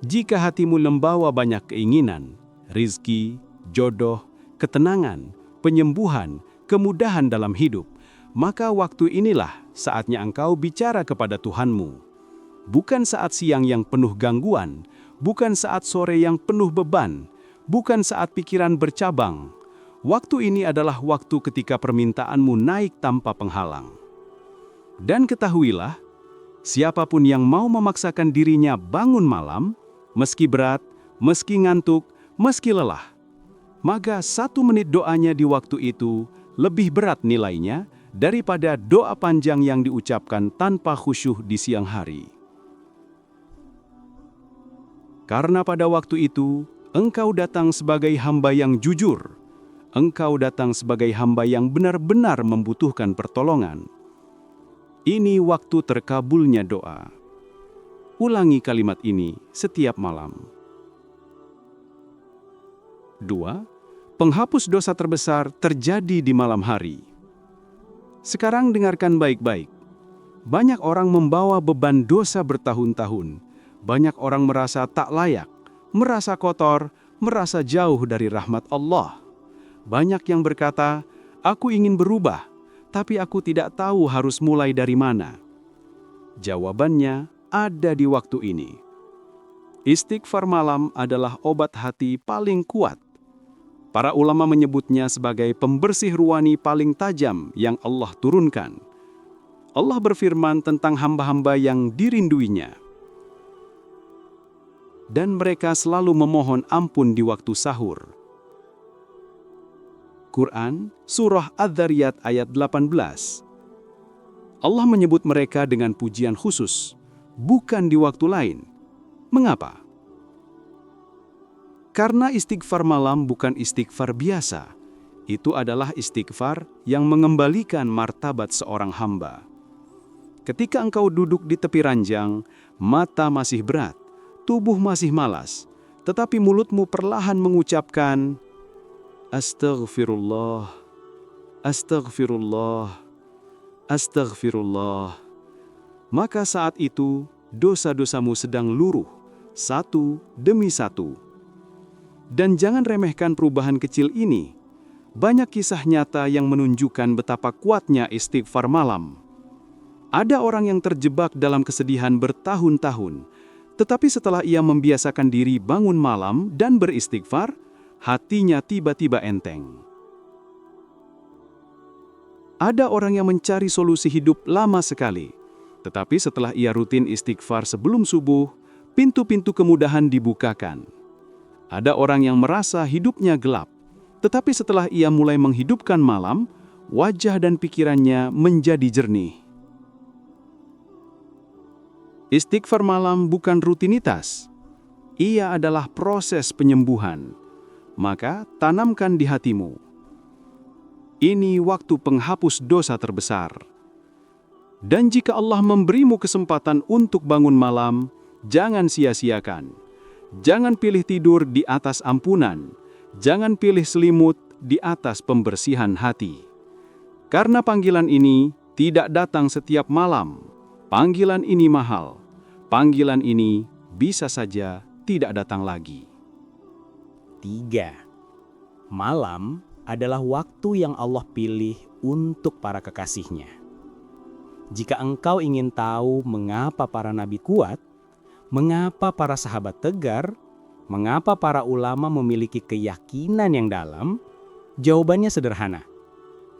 [SPEAKER 1] Jika hatimu membawa banyak keinginan, rizki, jodoh, ketenangan, penyembuhan, kemudahan dalam hidup, maka waktu inilah saatnya engkau bicara kepada Tuhanmu. Bukan saat siang yang penuh gangguan, bukan saat sore yang penuh beban, bukan saat pikiran bercabang. Waktu ini adalah waktu ketika permintaanmu naik tanpa penghalang. Dan ketahuilah, siapapun yang mau memaksakan dirinya bangun malam, meski berat, meski ngantuk, meski lelah, maka 1 menit doanya di waktu itu lebih berat nilainya daripada doa panjang yang diucapkan tanpa khusyuk di siang hari. Karena pada waktu itu, engkau datang sebagai hamba yang jujur. Engkau datang sebagai hamba yang benar-benar membutuhkan pertolongan. Ini waktu terkabulnya doa. Ulangi kalimat ini setiap malam. 2. Penghapus dosa terbesar terjadi di malam hari. Sekarang dengarkan baik-baik. Banyak orang membawa beban dosa bertahun-tahun. Banyak orang merasa tak layak, merasa kotor, merasa jauh dari rahmat Allah. Banyak yang berkata, aku ingin berubah, tapi aku tidak tahu harus mulai dari mana. Jawabannya ada di waktu ini. Istighfar malam adalah obat hati paling kuat. Para ulama menyebutnya sebagai pembersih ruhani paling tajam yang Allah turunkan. Allah berfirman tentang hamba-hamba yang dirinduinya.
[SPEAKER 3] dan mereka selalu memohon ampun di waktu sahur. Quran, Surah Adz-Dzariyat ayat 18. Allah menyebut mereka dengan pujian khusus, bukan di waktu lain. Mengapa? Karena istighfar malam bukan istighfar biasa. Itu adalah istighfar yang mengembalikan martabat seorang hamba. Ketika engkau duduk di tepi ranjang, mata masih berat, tubuh masih malas, tetapi mulutmu perlahan mengucapkan, Astaghfirullah, Astaghfirullah, Astaghfirullah. Maka saat itu, dosa-dosamu sedang luruh, satu demi satu. Dan jangan remehkan perubahan kecil ini. Banyak kisah nyata yang menunjukkan betapa kuatnya istighfar malam. Ada orang yang terjebak dalam kesedihan bertahun-tahun, tetapi setelah ia membiasakan diri bangun malam dan beristighfar, hatinya tiba-tiba enteng. Ada orang yang mencari solusi hidup lama sekali, tetapi setelah ia rutin istighfar sebelum subuh, pintu-pintu kemudahan dibukakan. Ada orang yang merasa hidupnya gelap, tetapi setelah ia mulai menghidupkan malam, wajah dan pikirannya menjadi jernih. Istighfar malam bukan rutinitas. Ia adalah proses penyembuhan. Maka tanamkan di hatimu. Ini waktu penghapus dosa terbesar. Dan jika Allah memberimu kesempatan untuk bangun malam, jangan sia-siakan. Jangan pilih tidur di atas ampunan. Jangan pilih selimut di atas pembersihan hati. Karena panggilan ini tidak datang setiap malam. Panggilan ini mahal. Panggilan ini bisa saja tidak datang lagi.
[SPEAKER 1] 3. Malam adalah waktu yang Allah pilih untuk para kekasihnya. Jika engkau ingin tahu mengapa para nabi kuat, mengapa para sahabat tegar, mengapa para ulama memiliki keyakinan yang dalam, jawabannya sederhana.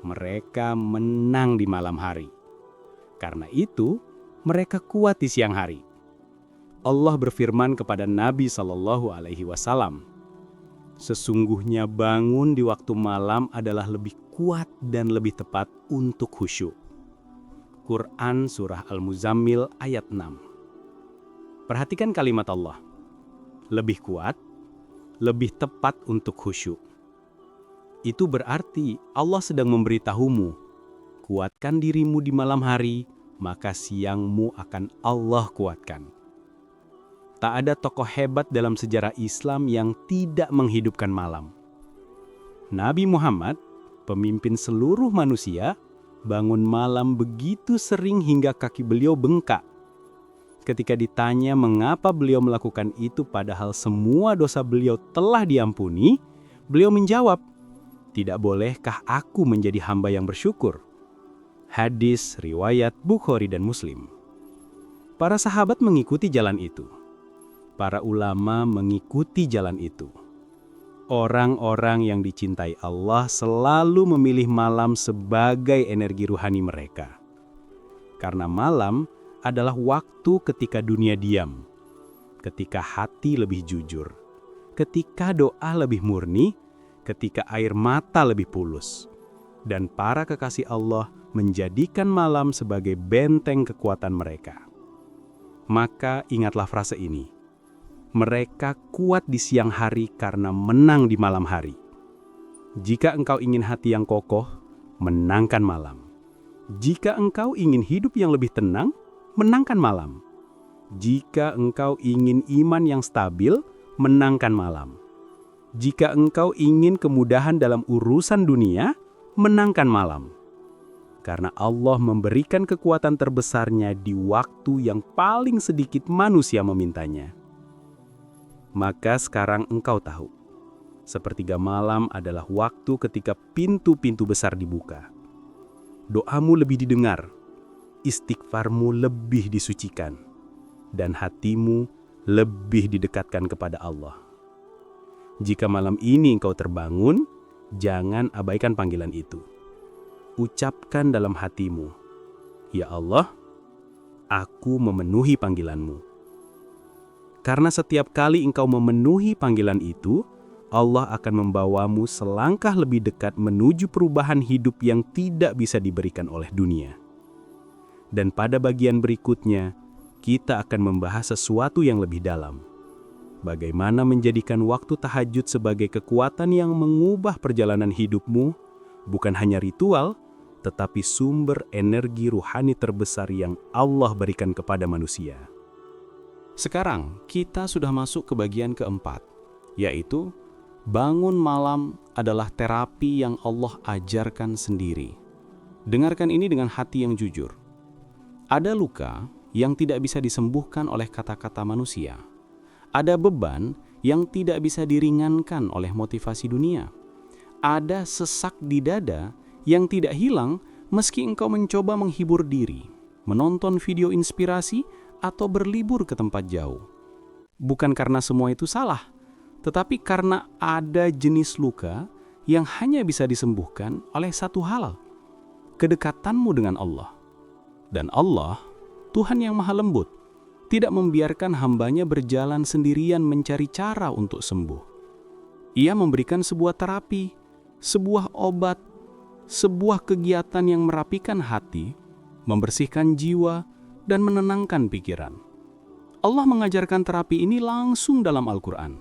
[SPEAKER 1] Mereka menang di malam hari. Karena itu, mereka kuat di siang hari. Allah berfirman kepada Nabi SAW, sesungguhnya bangun di waktu malam adalah lebih kuat dan lebih tepat untuk khusyuk. Quran Surah Al-Muzammil ayat 6. Perhatikan kalimat Allah. Lebih kuat, lebih tepat untuk khusyuk. Itu berarti Allah sedang memberitahumu, kuatkan dirimu di malam hari, maka siangmu akan Allah kuatkan. Tak ada tokoh hebat dalam sejarah Islam yang tidak menghidupkan malam. Nabi Muhammad, pemimpin seluruh manusia, bangun malam begitu sering hingga kaki beliau bengkak. Ketika ditanya mengapa beliau melakukan itu padahal semua dosa beliau telah diampuni, beliau menjawab, "Tidak bolehkah aku menjadi hamba yang bersyukur?" Hadis riwayat Bukhari dan Muslim. Para sahabat mengikuti jalan itu. Para ulama mengikuti jalan itu. Orang-orang yang dicintai Allah selalu memilih malam sebagai energi ruhani mereka. Karena malam adalah waktu ketika dunia diam, ketika hati lebih jujur, ketika doa lebih murni, ketika air mata lebih pulus. Dan para kekasih Allah menjadikan malam sebagai benteng kekuatan mereka. Maka ingatlah frase ini. Mereka kuat di siang hari karena menang di malam hari. Jika engkau ingin hati yang kokoh, menangkan malam. Jika engkau ingin hidup yang lebih tenang, menangkan malam. Jika engkau ingin iman yang stabil, menangkan malam. Jika engkau ingin kemudahan dalam urusan dunia, menangkan malam. Karena Allah memberikan kekuatan terbesarnya di waktu yang paling sedikit manusia memintanya. Maka sekarang engkau tahu, sepertiga malam adalah waktu ketika pintu-pintu besar dibuka. Doamu lebih didengar, istighfarmu lebih disucikan, dan hatimu lebih didekatkan kepada Allah. Jika malam ini engkau terbangun, jangan abaikan panggilan itu. Ucapkan dalam hatimu, "Ya Allah, aku memenuhi panggilanmu."
[SPEAKER 2] Karena setiap kali engkau memenuhi panggilan itu, Allah akan membawamu selangkah lebih dekat menuju perubahan hidup yang tidak bisa diberikan oleh dunia. Dan pada bagian berikutnya, kita akan membahas sesuatu yang lebih dalam. Bagaimana menjadikan waktu tahajud sebagai kekuatan yang mengubah perjalanan hidupmu, bukan hanya ritual, tetapi sumber energi ruhani terbesar yang Allah berikan kepada manusia.
[SPEAKER 4] Sekarang kita sudah masuk ke bagian keempat, yaitu bangun malam adalah terapi yang Allah ajarkan sendiri. Dengarkan ini dengan hati yang jujur. Ada luka yang tidak bisa disembuhkan oleh kata-kata manusia. Ada beban yang tidak bisa diringankan oleh motivasi dunia. Ada sesak di dada yang tidak hilang meski engkau mencoba menghibur diri, menonton video inspirasi, atau berlibur ke tempat jauh. Bukan karena semua itu salah, tetapi karena ada jenis luka yang hanya bisa disembuhkan oleh satu hal, kedekatanmu dengan Allah. Dan Allah, Tuhan yang maha lembut, tidak membiarkan hambanya berjalan sendirian mencari cara untuk sembuh. Ia memberikan sebuah terapi, sebuah obat, sebuah kegiatan yang merapikan hati, membersihkan jiwa, dan menenangkan pikiran. Allah mengajarkan terapi ini langsung dalam Al-Quran.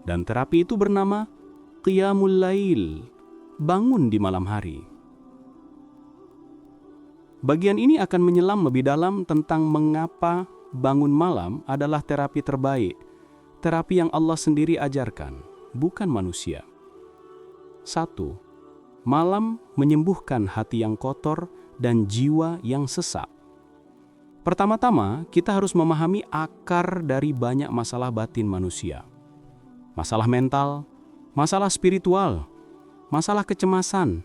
[SPEAKER 4] Dan terapi itu bernama Qiyamul Lail, bangun di malam hari. Bagian ini akan menyelam lebih dalam tentang mengapa bangun malam adalah terapi terbaik, terapi yang Allah sendiri ajarkan, bukan manusia. 1. Malam menyembuhkan hati yang kotor dan jiwa yang sesak. Pertama-tama, kita harus memahami akar dari banyak masalah batin manusia. Masalah mental, masalah spiritual, masalah kecemasan,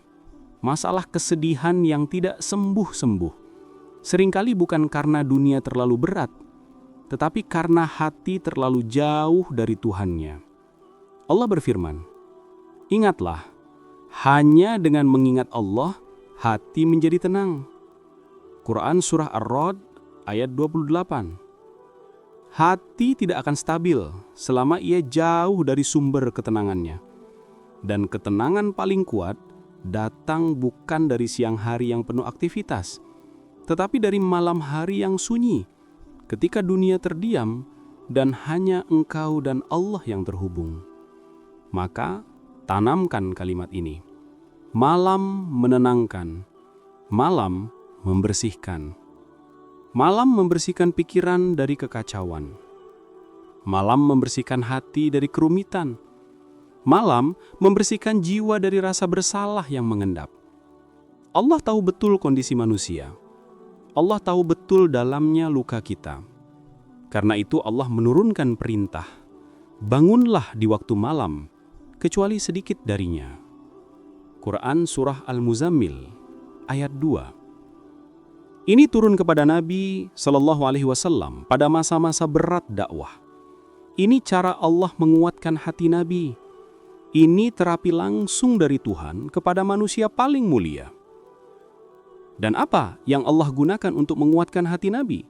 [SPEAKER 4] masalah kesedihan yang tidak sembuh-sembuh. Seringkali bukan karena dunia terlalu berat, tetapi karena hati terlalu jauh dari Tuhannya. Allah berfirman, "Ingatlah, hanya dengan mengingat Allah, hati menjadi tenang." Quran Surah Ar-Ra'd ayat 28. Hati tidak akan stabil selama ia jauh dari sumber ketenangannya. Dan ketenangan paling kuat datang bukan dari siang hari yang penuh aktivitas, tetapi dari malam hari yang sunyi, ketika dunia terdiam dan hanya engkau dan Allah yang terhubung. Maka tanamkan kalimat ini. Malam menenangkan, malam membersihkan. Malam membersihkan pikiran dari kekacauan. Malam membersihkan hati dari kerumitan. Malam membersihkan jiwa dari rasa bersalah yang mengendap. Allah tahu betul kondisi manusia. Allah tahu betul dalamnya luka kita. Karena itu Allah menurunkan perintah, bangunlah di waktu malam, kecuali sedikit darinya. Quran Surah Al-Muzammil ayat 2. Ini turun kepada Nabi SAW pada masa-masa berat dakwah. Ini cara Allah menguatkan hati Nabi. Ini terapi langsung dari Tuhan kepada manusia paling mulia. Dan apa yang Allah gunakan untuk menguatkan hati Nabi?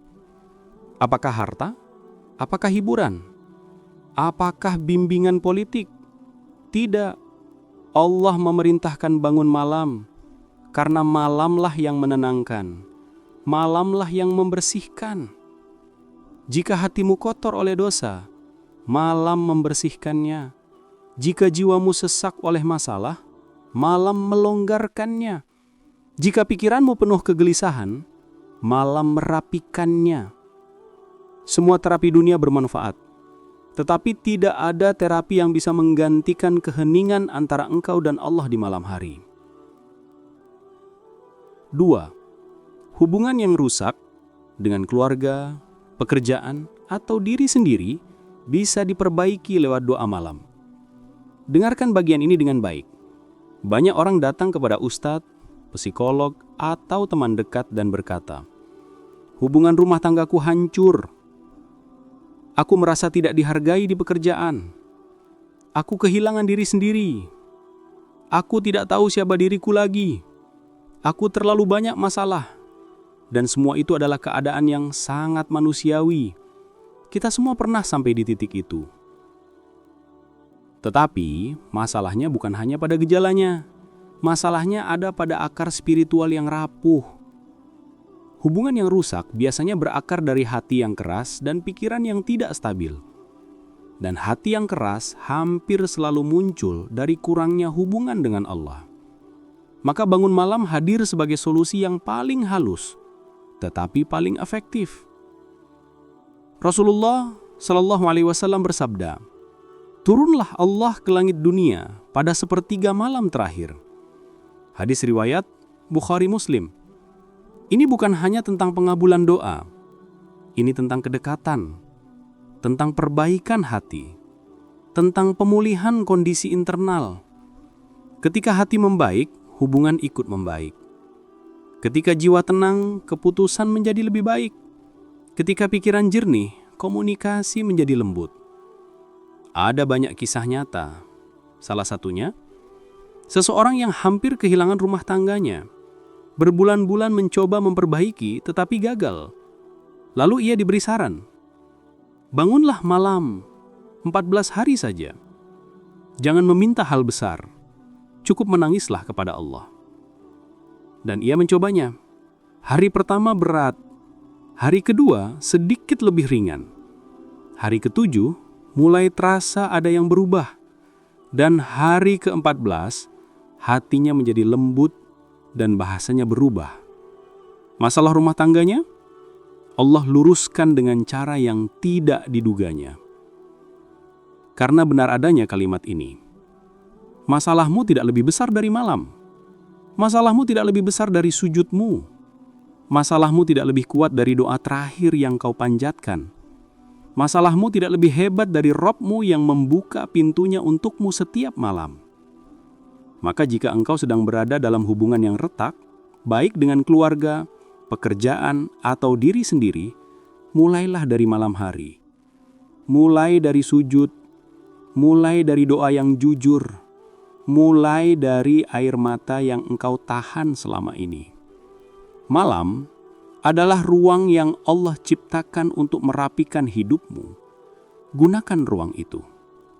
[SPEAKER 4] Apakah harta? Apakah hiburan? Apakah bimbingan politik? Tidak. Allah memerintahkan bangun malam, karena malamlah yang menenangkan. Malamlah yang membersihkan. Jika hatimu kotor oleh dosa, malam membersihkannya. Jika jiwamu sesak oleh masalah, malam melonggarkannya. Jika pikiranmu penuh kegelisahan, malam merapikannya. Semua terapi dunia bermanfaat, tetapi tidak ada terapi yang bisa menggantikan keheningan antara engkau dan Allah di malam hari. 2. Hubungan yang rusak dengan keluarga, pekerjaan, atau diri sendiri bisa diperbaiki lewat doa malam. Dengarkan bagian ini dengan baik. Banyak orang datang kepada ustadz, psikolog, atau teman dekat dan berkata, "Hubungan rumah tanggaku hancur. Aku merasa tidak dihargai di pekerjaan. Aku kehilangan diri sendiri. Aku tidak tahu siapa diriku lagi. Aku terlalu banyak masalah." Dan semua itu adalah keadaan yang sangat manusiawi.
[SPEAKER 2] Kita semua pernah sampai di titik itu. Tetapi, masalahnya bukan hanya pada gejalanya. Masalahnya ada pada akar spiritual yang rapuh. Hubungan yang rusak biasanya berakar dari hati yang keras dan pikiran yang tidak stabil. Dan hati yang keras hampir selalu muncul dari kurangnya hubungan dengan Allah. Maka bangun malam hadir sebagai solusi yang paling halus, tetapi paling efektif. Rasulullah Shallallahu Alaihi Wasallam bersabda, "Turunlah Allah ke langit dunia pada sepertiga malam terakhir." Hadis riwayat Bukhari Muslim. Ini bukan hanya tentang pengabulan doa. Ini tentang kedekatan, tentang perbaikan hati, tentang pemulihan kondisi internal. Ketika hati membaik, hubungan ikut membaik. Ketika jiwa tenang, keputusan menjadi lebih baik. Ketika pikiran jernih, komunikasi menjadi lembut. Ada banyak kisah nyata. Salah satunya, seseorang yang hampir kehilangan rumah tangganya. Berbulan-bulan mencoba memperbaiki tetapi gagal. Lalu ia diberi saran, bangunlah malam, 14 hari saja. Jangan meminta hal besar, cukup menangislah kepada Allah. Dan ia mencobanya. Hari pertama berat, hari kedua sedikit lebih ringan. Hari ke-7 mulai terasa ada yang berubah. Dan hari ke-14 hatinya menjadi lembut dan bahasanya berubah. Masalah rumah tangganya, Allah luruskan dengan cara yang tidak diduganya. Karena benar adanya kalimat ini, masalahmu tidak lebih besar dari malam. Masalahmu tidak lebih besar dari sujudmu. Masalahmu tidak lebih kuat dari doa terakhir yang kau panjatkan. Masalahmu tidak lebih hebat dari Rabb-mu yang membuka pintunya untukmu setiap malam. Maka jika engkau sedang berada dalam hubungan yang retak, baik dengan keluarga, pekerjaan, atau diri sendiri, mulailah dari malam hari. Mulai dari sujud, mulai dari doa yang jujur, mulai dari air mata yang engkau tahan selama ini. Malam adalah ruang yang Allah ciptakan untuk merapikan hidupmu. Gunakan ruang itu.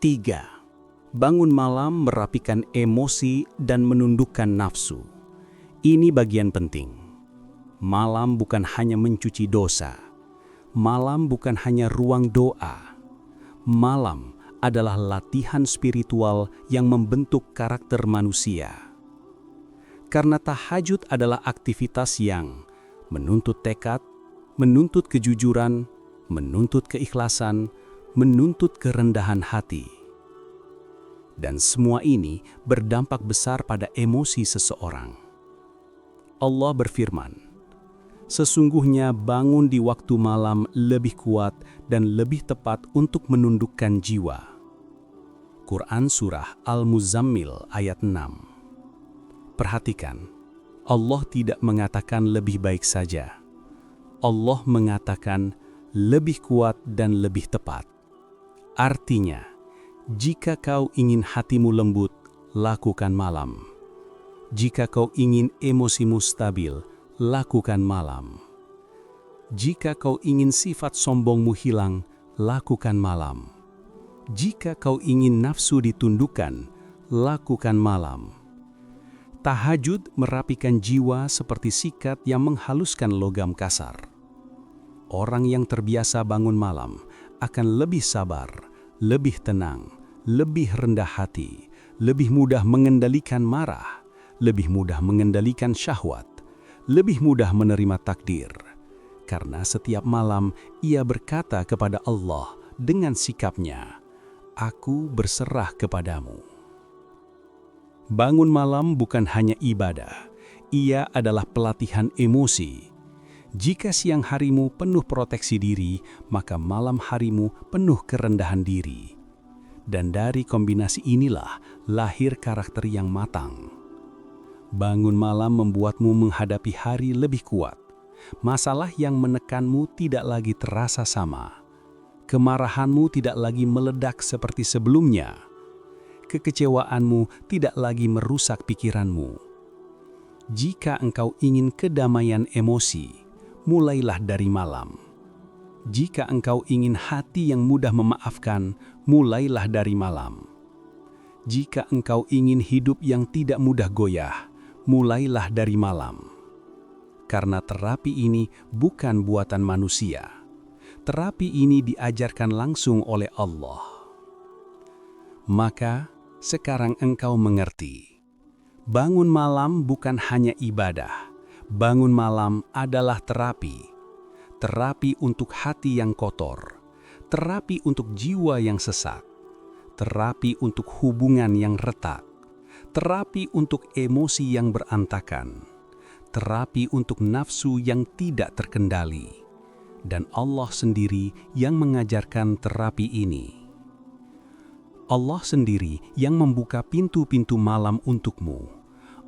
[SPEAKER 1] 3. Bangun malam merapikan emosi dan menundukkan nafsu. Ini bagian penting. Malam bukan hanya mencuci dosa. Malam bukan hanya ruang doa. Malam adalah latihan spiritual yang membentuk karakter manusia. Karena tahajud adalah aktivitas yang menuntut tekad, menuntut kejujuran, menuntut keikhlasan, menuntut kerendahan hati. Dan semua ini berdampak besar pada emosi seseorang. Allah berfirman, sesungguhnya bangun di waktu malam lebih kuat dan lebih tepat untuk menundukkan jiwa. Quran Surah Al-Muzammil ayat 6. Perhatikan, Allah tidak mengatakan lebih baik saja. Allah mengatakan lebih kuat dan lebih tepat. Artinya, jika kau ingin hatimu lembut, lakukan malam. Jika kau ingin emosimu stabil, lakukan malam. Jika kau ingin sifat sombongmu hilang, lakukan malam. Jika kau ingin nafsu ditundukkan, lakukan malam. Tahajud merapikan jiwa seperti sikat yang menghaluskan logam kasar. Orang yang terbiasa bangun malam akan lebih sabar, lebih tenang, lebih rendah hati, lebih mudah mengendalikan marah, lebih mudah mengendalikan syahwat, lebih mudah menerima takdir. Karena setiap malam ia berkata kepada Allah dengan sikapnya, "Aku berserah kepadamu." Bangun malam bukan hanya ibadah, ia adalah pelatihan emosi. Jika siang harimu penuh proteksi diri, maka malam harimu penuh kerendahan diri. Dan dari kombinasi inilah lahir karakter yang matang. Bangun malam membuatmu menghadapi hari lebih kuat. Masalah yang menekanmu tidak lagi terasa sama. Kemarahanmu tidak lagi meledak seperti sebelumnya. Kekecewaanmu tidak lagi merusak pikiranmu. Jika engkau ingin kedamaian emosi, mulailah dari malam.
[SPEAKER 2] Jika engkau ingin hati yang mudah memaafkan, mulailah dari malam. Jika engkau ingin hidup yang tidak mudah goyah, mulailah dari malam. Karena terapi ini bukan buatan manusia. Terapi ini diajarkan langsung oleh Allah. Maka, sekarang engkau mengerti. Bangun malam bukan hanya ibadah. Bangun malam adalah terapi. Terapi untuk hati yang kotor. Terapi untuk jiwa yang sesak. Terapi untuk hubungan yang retak. Terapi untuk emosi yang berantakan. Terapi untuk nafsu yang tidak terkendali. Dan Allah sendiri yang mengajarkan terapi ini. Allah sendiri yang membuka pintu-pintu malam untukmu.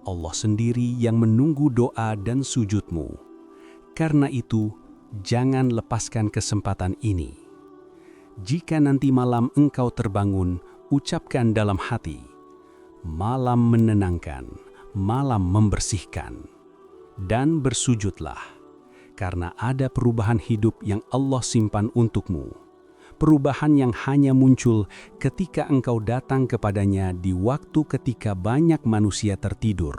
[SPEAKER 2] Allah sendiri yang menunggu doa dan sujudmu. Karena itu, jangan lepaskan kesempatan ini. Jika nanti malam engkau terbangun, ucapkan dalam hati, malam menenangkan, malam membersihkan. Dan bersujudlah, karena ada perubahan hidup yang Allah simpan untukmu. Perubahan yang hanya muncul ketika engkau datang kepadanya di waktu ketika banyak manusia tertidur.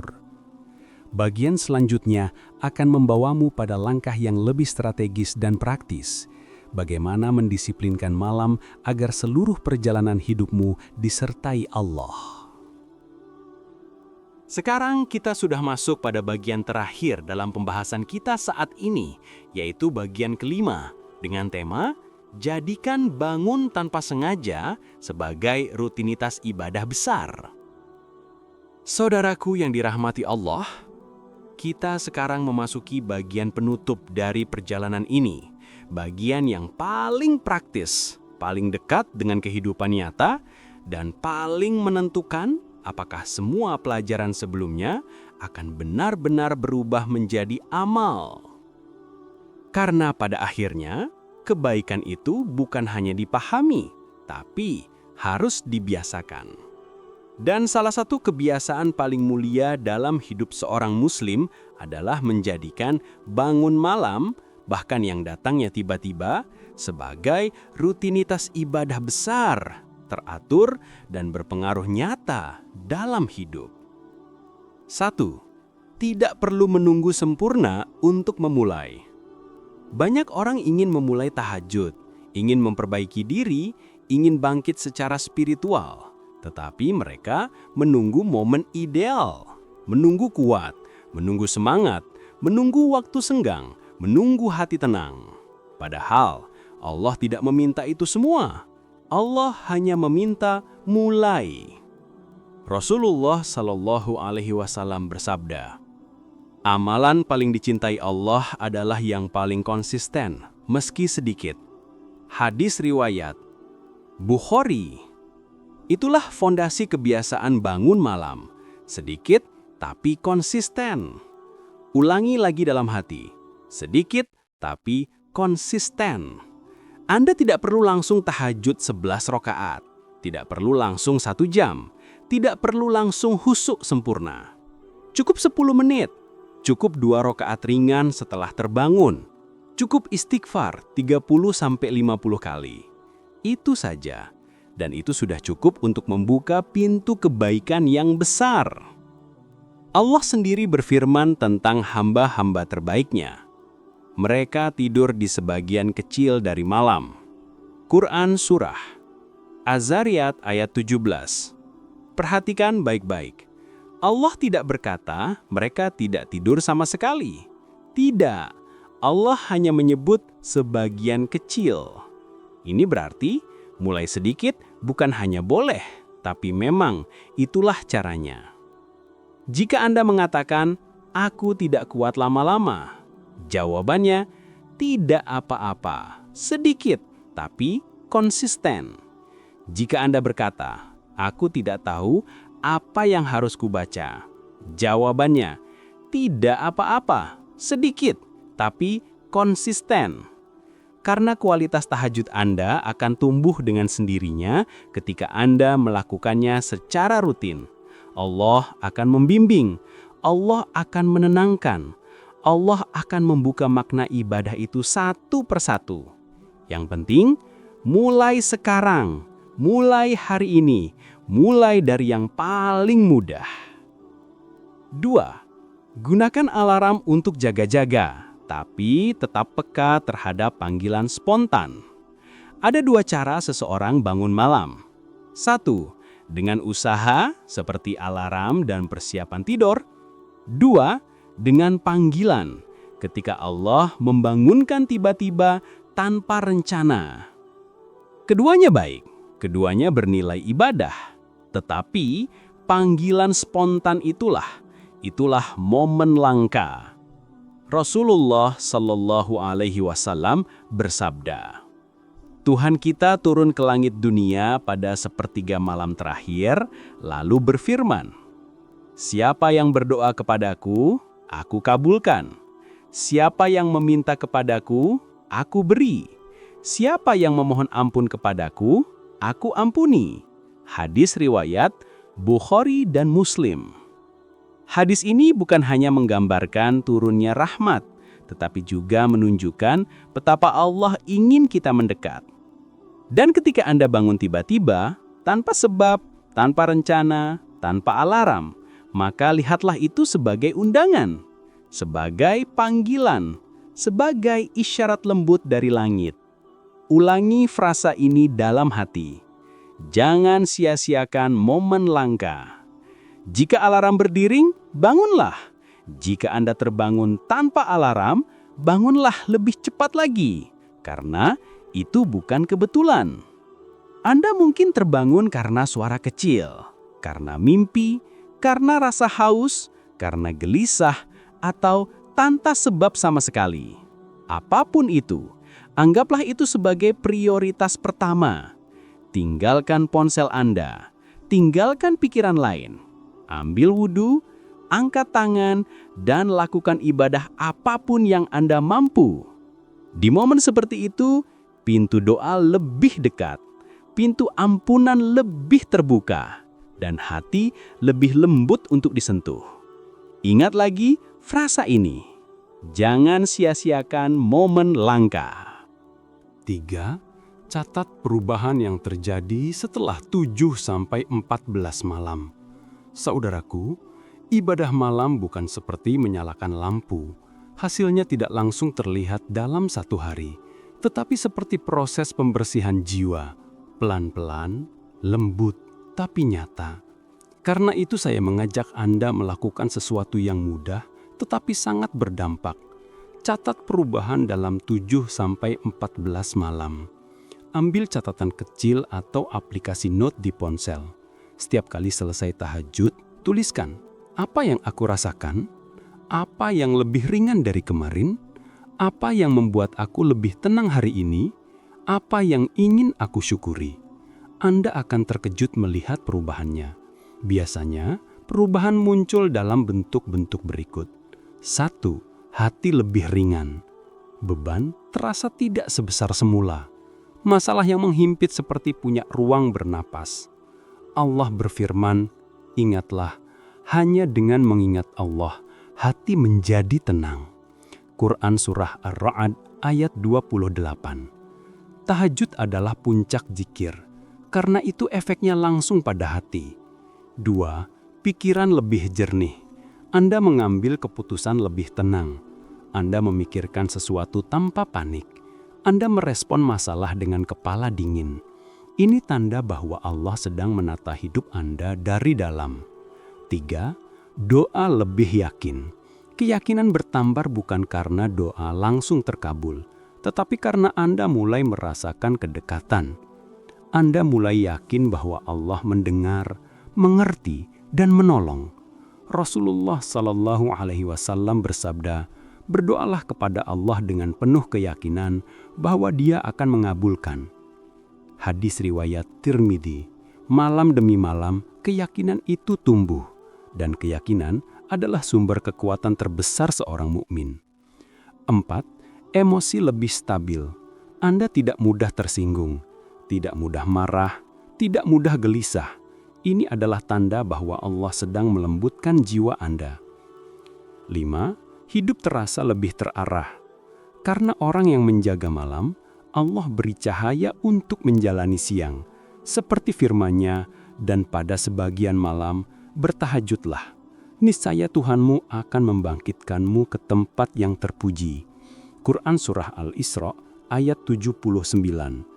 [SPEAKER 2] Bagian selanjutnya akan membawamu pada langkah yang lebih strategis dan praktis. Bagaimana mendisiplinkan malam agar seluruh perjalanan hidupmu disertai Allah.
[SPEAKER 3] Sekarang kita sudah masuk pada bagian terakhir dalam pembahasan kita saat ini, yaitu bagian kelima, dengan tema Jadikan bangun tanpa sengaja sebagai rutinitas ibadah besar. Saudaraku yang dirahmati Allah, kita sekarang memasuki bagian penutup dari perjalanan ini, bagian yang paling praktis, paling dekat dengan kehidupan nyata, dan paling menentukan apakah semua pelajaran sebelumnya akan benar-benar berubah menjadi amal. Karena pada akhirnya, kebaikan itu bukan hanya dipahami, tapi harus dibiasakan. Dan salah satu kebiasaan paling mulia dalam hidup seorang Muslim adalah menjadikan bangun malam, bahkan yang datangnya tiba-tiba, sebagai rutinitas ibadah besar, teratur, dan berpengaruh nyata dalam hidup. 1. Tidak perlu menunggu sempurna untuk memulai. Banyak orang ingin memulai tahajud, ingin memperbaiki diri, ingin bangkit secara spiritual. Tetapi mereka menunggu momen ideal, menunggu kuat, menunggu semangat, menunggu waktu senggang, menunggu hati tenang. Padahal Allah tidak meminta itu semua. Allah hanya meminta mulai. Rasulullah Shallallahu Alaihi Wasallam bersabda, amalan paling dicintai Allah adalah yang paling konsisten, meski sedikit. Hadis riwayat Bukhari. Itulah fondasi kebiasaan bangun malam. Sedikit tapi konsisten. Ulangi lagi dalam hati. Sedikit tapi konsisten. Anda tidak perlu langsung tahajud 11 rakaat. Tidak perlu langsung 1 jam. Tidak perlu langsung khusyuk sempurna. Cukup 10 menit. Cukup 2 rakaat ringan setelah terbangun. Cukup istighfar 30-50 kali. Itu saja. Dan itu sudah cukup untuk membuka pintu kebaikan yang besar. Allah sendiri berfirman tentang hamba-hamba terbaiknya. Mereka tidur di sebagian kecil dari malam. Quran Surah Az-Zariyat ayat 17. Perhatikan baik-baik. Allah tidak berkata mereka tidak tidur sama sekali. Tidak, Allah hanya menyebut sebagian kecil. Ini berarti mulai sedikit bukan hanya boleh, tapi memang itulah caranya. Jika Anda mengatakan, aku tidak kuat lama-lama, jawabannya tidak apa-apa, sedikit tapi konsisten. Jika Anda berkata, aku tidak tahu apa yang harus kubaca? Jawabannya, tidak apa-apa, sedikit, tapi konsisten. Karena kualitas tahajud Anda akan tumbuh dengan sendirinya ketika Anda melakukannya secara rutin. Allah akan membimbing, Allah akan menenangkan, Allah akan membuka makna ibadah itu satu persatu. Yang penting, mulai sekarang, mulai hari ini, mulai dari yang paling mudah. 2. Gunakan alarm untuk jaga-jaga, tapi tetap peka terhadap panggilan spontan. Ada 2 cara seseorang bangun malam. 1. Dengan usaha seperti alarm dan persiapan tidur. 2. Dengan panggilan, ketika Allah membangunkan tiba-tiba tanpa rencana. Keduanya baik, keduanya bernilai ibadah. Tetapi panggilan spontan itulah momen langka. Rasulullah Shallallahu Alaihi Wasallam bersabda, Tuhan kita turun ke langit dunia pada sepertiga malam terakhir, lalu berfirman, "Siapa yang berdoa kepadaku, aku kabulkan. Siapa yang meminta kepadaku, aku beri. Siapa yang memohon ampun kepadaku, aku ampuni." Hadis riwayat Bukhari dan Muslim. Hadis ini bukan hanya menggambarkan turunnya rahmat, tetapi juga menunjukkan betapa Allah ingin kita mendekat. Dan ketika Anda bangun tiba-tiba, tanpa sebab, tanpa rencana, tanpa alarm, maka lihatlah itu sebagai undangan, sebagai panggilan, sebagai isyarat lembut dari langit. Ulangi frasa ini dalam hati. Jangan sia-siakan momen langka. Jika alarm berdering, bangunlah. Jika Anda terbangun tanpa alarm, bangunlah lebih cepat lagi, karena itu bukan kebetulan. Anda mungkin terbangun karena suara kecil, karena mimpi, karena rasa haus, karena gelisah, atau tanpa sebab sama sekali. Apapun itu, anggaplah itu sebagai prioritas pertama. Tinggalkan ponsel Anda, tinggalkan pikiran lain. Ambil wudhu, angkat tangan, dan lakukan ibadah apapun yang Anda mampu. Di momen seperti itu, pintu doa lebih dekat, pintu ampunan lebih terbuka, dan hati lebih lembut untuk disentuh. Ingat lagi frasa ini, jangan sia-siakan momen langka.
[SPEAKER 2] 3. Catat perubahan yang terjadi setelah 7-14 malam. Saudaraku, ibadah malam bukan seperti menyalakan lampu. Hasilnya tidak langsung terlihat dalam 1 hari. Tetapi seperti proses pembersihan jiwa, pelan-pelan, lembut, tapi nyata. Karena itu saya mengajak Anda melakukan sesuatu yang mudah, tetapi sangat berdampak. Catat perubahan dalam 7-14 malam. Ambil catatan kecil atau aplikasi note di ponsel. Setiap kali selesai tahajud, tuliskan, apa yang aku rasakan? Apa yang lebih ringan dari kemarin? Apa yang membuat aku lebih tenang hari ini? Apa yang ingin aku syukuri? Anda akan terkejut melihat perubahannya. Biasanya, perubahan muncul dalam bentuk-bentuk berikut. 1. Hati lebih ringan. Beban terasa tidak sebesar semula. Masalah yang menghimpit seperti punya ruang bernapas. Allah berfirman, ingatlah, hanya dengan mengingat Allah, hati menjadi tenang. Quran Surah Ar-Ra'd ayat 28. Tahajud adalah puncak zikir, karena itu efeknya langsung pada hati. 2. Pikiran lebih jernih. Anda mengambil keputusan lebih tenang. Anda memikirkan sesuatu tanpa panik. Anda merespon masalah dengan kepala dingin. Ini tanda bahwa Allah sedang menata hidup Anda dari dalam. 3. Doa lebih yakin. Keyakinan bertambah bukan karena doa langsung terkabul, tetapi karena Anda mulai merasakan kedekatan. Anda mulai yakin bahwa Allah mendengar, mengerti, dan menolong. Rasulullah Shallallahu Alaihi Wasallam bersabda, berdoalah kepada Allah dengan penuh keyakinan bahwa Dia akan mengabulkan. Hadis riwayat Tirmidzi. Malam demi malam, keyakinan itu tumbuh, dan keyakinan adalah sumber kekuatan terbesar seorang mukmin. 4. Emosi lebih stabil. Anda tidak mudah tersinggung, tidak mudah marah, tidak mudah gelisah. Ini adalah tanda bahwa Allah sedang melembutkan jiwa Anda. 5. Hidup terasa lebih terarah. Karena orang yang menjaga malam, Allah beri cahaya untuk menjalani siang, seperti firman-Nya, dan pada sebagian malam bertahajudlah. Niscaya Tuhanmu akan membangkitkanmu ke tempat yang terpuji. Quran Surah Al-Isra ayat 79.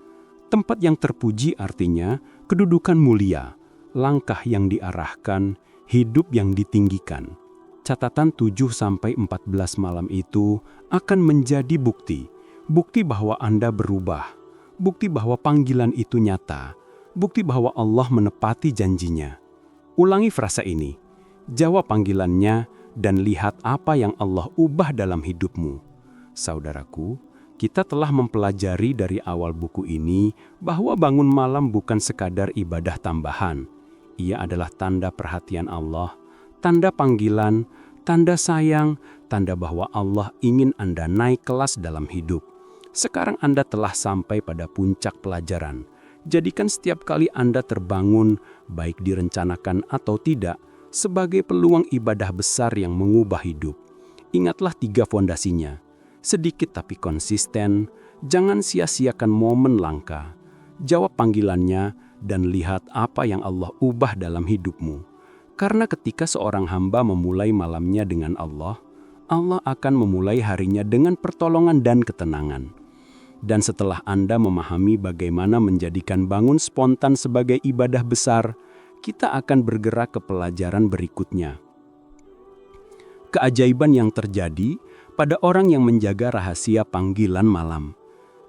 [SPEAKER 2] Tempat yang terpuji artinya kedudukan mulia, langkah yang diarahkan, hidup yang ditinggikan. Catatan 7-14 malam itu akan menjadi bukti bahwa Anda berubah, bukti bahwa panggilan itu nyata, bukti bahwa Allah menepati janjinya. Ulangi frasa ini, jawab panggilannya, dan lihat apa yang Allah ubah dalam hidupmu. Saudaraku, kita telah mempelajari dari awal buku ini bahwa bangun malam bukan sekadar ibadah tambahan. Ia adalah tanda perhatian Allah, tanda panggilan, tanda sayang, tanda bahwa Allah ingin Anda naik kelas dalam hidup. Sekarang Anda telah sampai pada puncak pelajaran. Jadikan setiap kali Anda terbangun, baik direncanakan atau tidak, sebagai peluang ibadah besar yang mengubah hidup. Ingatlah 3 fondasinya. Sedikit tapi konsisten, jangan sia-siakan momen langka. Jawab panggilannya dan lihat apa yang Allah ubah dalam hidupmu. Karena ketika seorang hamba memulai malamnya dengan Allah, Allah akan memulai harinya dengan pertolongan dan ketenangan. Dan setelah Anda memahami bagaimana menjadikan bangun spontan sebagai ibadah besar, kita akan bergerak ke pelajaran berikutnya. Keajaiban yang terjadi pada orang yang menjaga rahasia panggilan malam.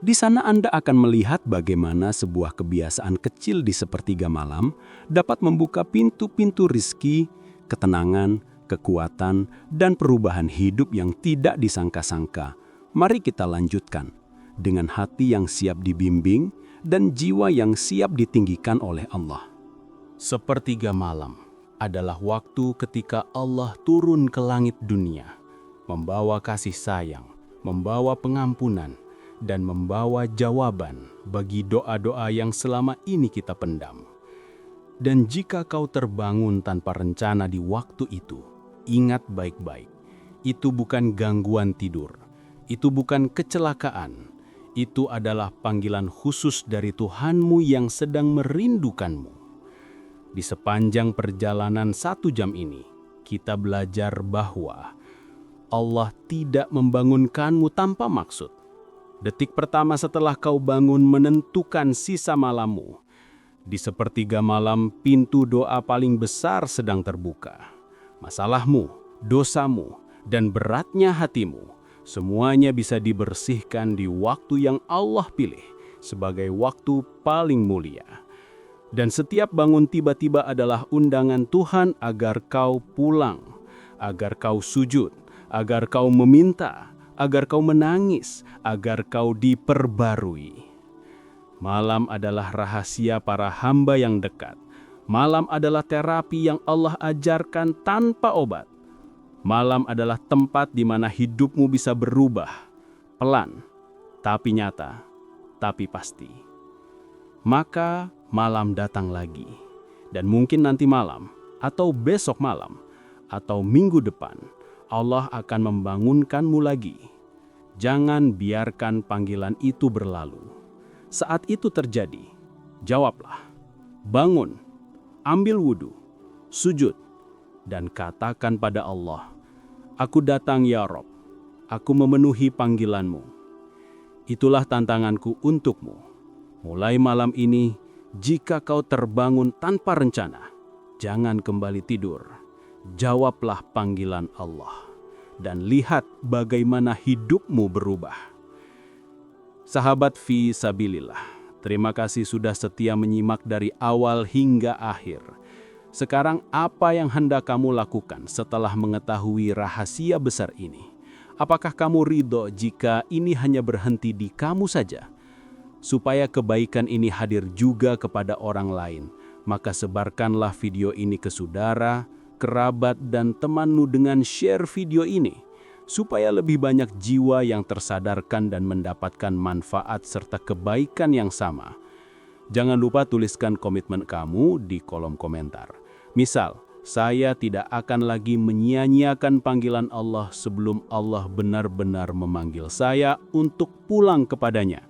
[SPEAKER 2] Di sana Anda akan melihat bagaimana sebuah kebiasaan kecil di sepertiga malam dapat membuka pintu-pintu rizki, ketenangan, kekuatan, dan perubahan hidup yang tidak disangka-sangka. Mari kita lanjutkan dengan hati yang siap dibimbing dan jiwa yang siap ditinggikan oleh Allah.
[SPEAKER 4] Sepertiga malam adalah waktu ketika Allah turun ke langit dunia, membawa kasih sayang, membawa pengampunan, dan membawa jawaban bagi doa-doa yang selama ini kita pendam. Dan jika kau terbangun tanpa rencana di waktu itu, ingat baik-baik, itu bukan gangguan tidur, itu bukan kecelakaan, itu adalah panggilan khusus dari Tuhanmu yang sedang merindukanmu. Di sepanjang perjalanan 1 jam ini, kita belajar bahwa Allah tidak membangunkanmu tanpa maksud. Detik pertama setelah kau bangun menentukan sisa malammu. Di sepertiga malam, pintu doa paling besar sedang terbuka. Masalahmu, dosamu, dan beratnya hatimu, semuanya bisa dibersihkan di waktu yang Allah pilih sebagai waktu paling mulia. Dan setiap bangun tiba-tiba adalah undangan Tuhan agar kau pulang, agar kau sujud, agar kau meminta, agar kau menangis, agar kau diperbarui. Malam adalah rahasia para hamba yang dekat. Malam adalah terapi yang Allah ajarkan tanpa obat. Malam adalah tempat di mana hidupmu bisa berubah, pelan, tapi nyata, tapi pasti. Maka malam datang lagi, dan mungkin nanti malam, atau besok malam, atau minggu depan, Allah akan membangunkanmu lagi. Jangan biarkan panggilan itu berlalu. Saat itu terjadi, jawablah, bangun, ambil wudhu, sujud, dan katakan pada Allah, "Aku datang ya Rob, aku memenuhi panggilanmu." Itulah tantanganku untukmu. Mulai malam ini, jika kau terbangun tanpa rencana, jangan kembali tidur. Jawablah panggilan Allah, dan lihat bagaimana hidupmu berubah. Sahabat fi sabilillah, terima kasih sudah setia menyimak dari awal hingga akhir. Sekarang apa yang hendak kamu lakukan setelah mengetahui rahasia besar ini? Apakah kamu ridho jika ini hanya berhenti di kamu saja? Supaya kebaikan ini hadir juga kepada orang lain, maka sebarkanlah video ini ke saudara, kerabat, dan temanmu dengan share video ini, supaya lebih banyak jiwa yang tersadarkan dan mendapatkan manfaat serta kebaikan yang sama. Jangan lupa tuliskan komitmen kamu di kolom komentar. Misal, saya tidak akan lagi menyia-nyiakan panggilan Allah sebelum Allah benar-benar memanggil saya untuk pulang kepadanya.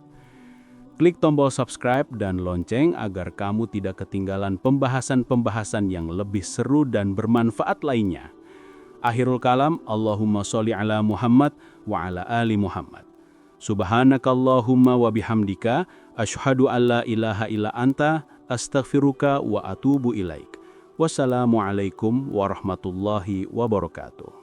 [SPEAKER 2] Klik tombol subscribe dan lonceng agar kamu tidak ketinggalan pembahasan-pembahasan yang lebih seru dan bermanfaat lainnya. Akhirul kalam, Allahumma sholli ala Muhammad wa ala ali Muhammad. Subhanakallahumma wa bihamdika, asyhadu an la ilaha illa anta, astaghfiruka wa atubu ilaik. Wassalamualaikum warahmatullahi wabarakatuh.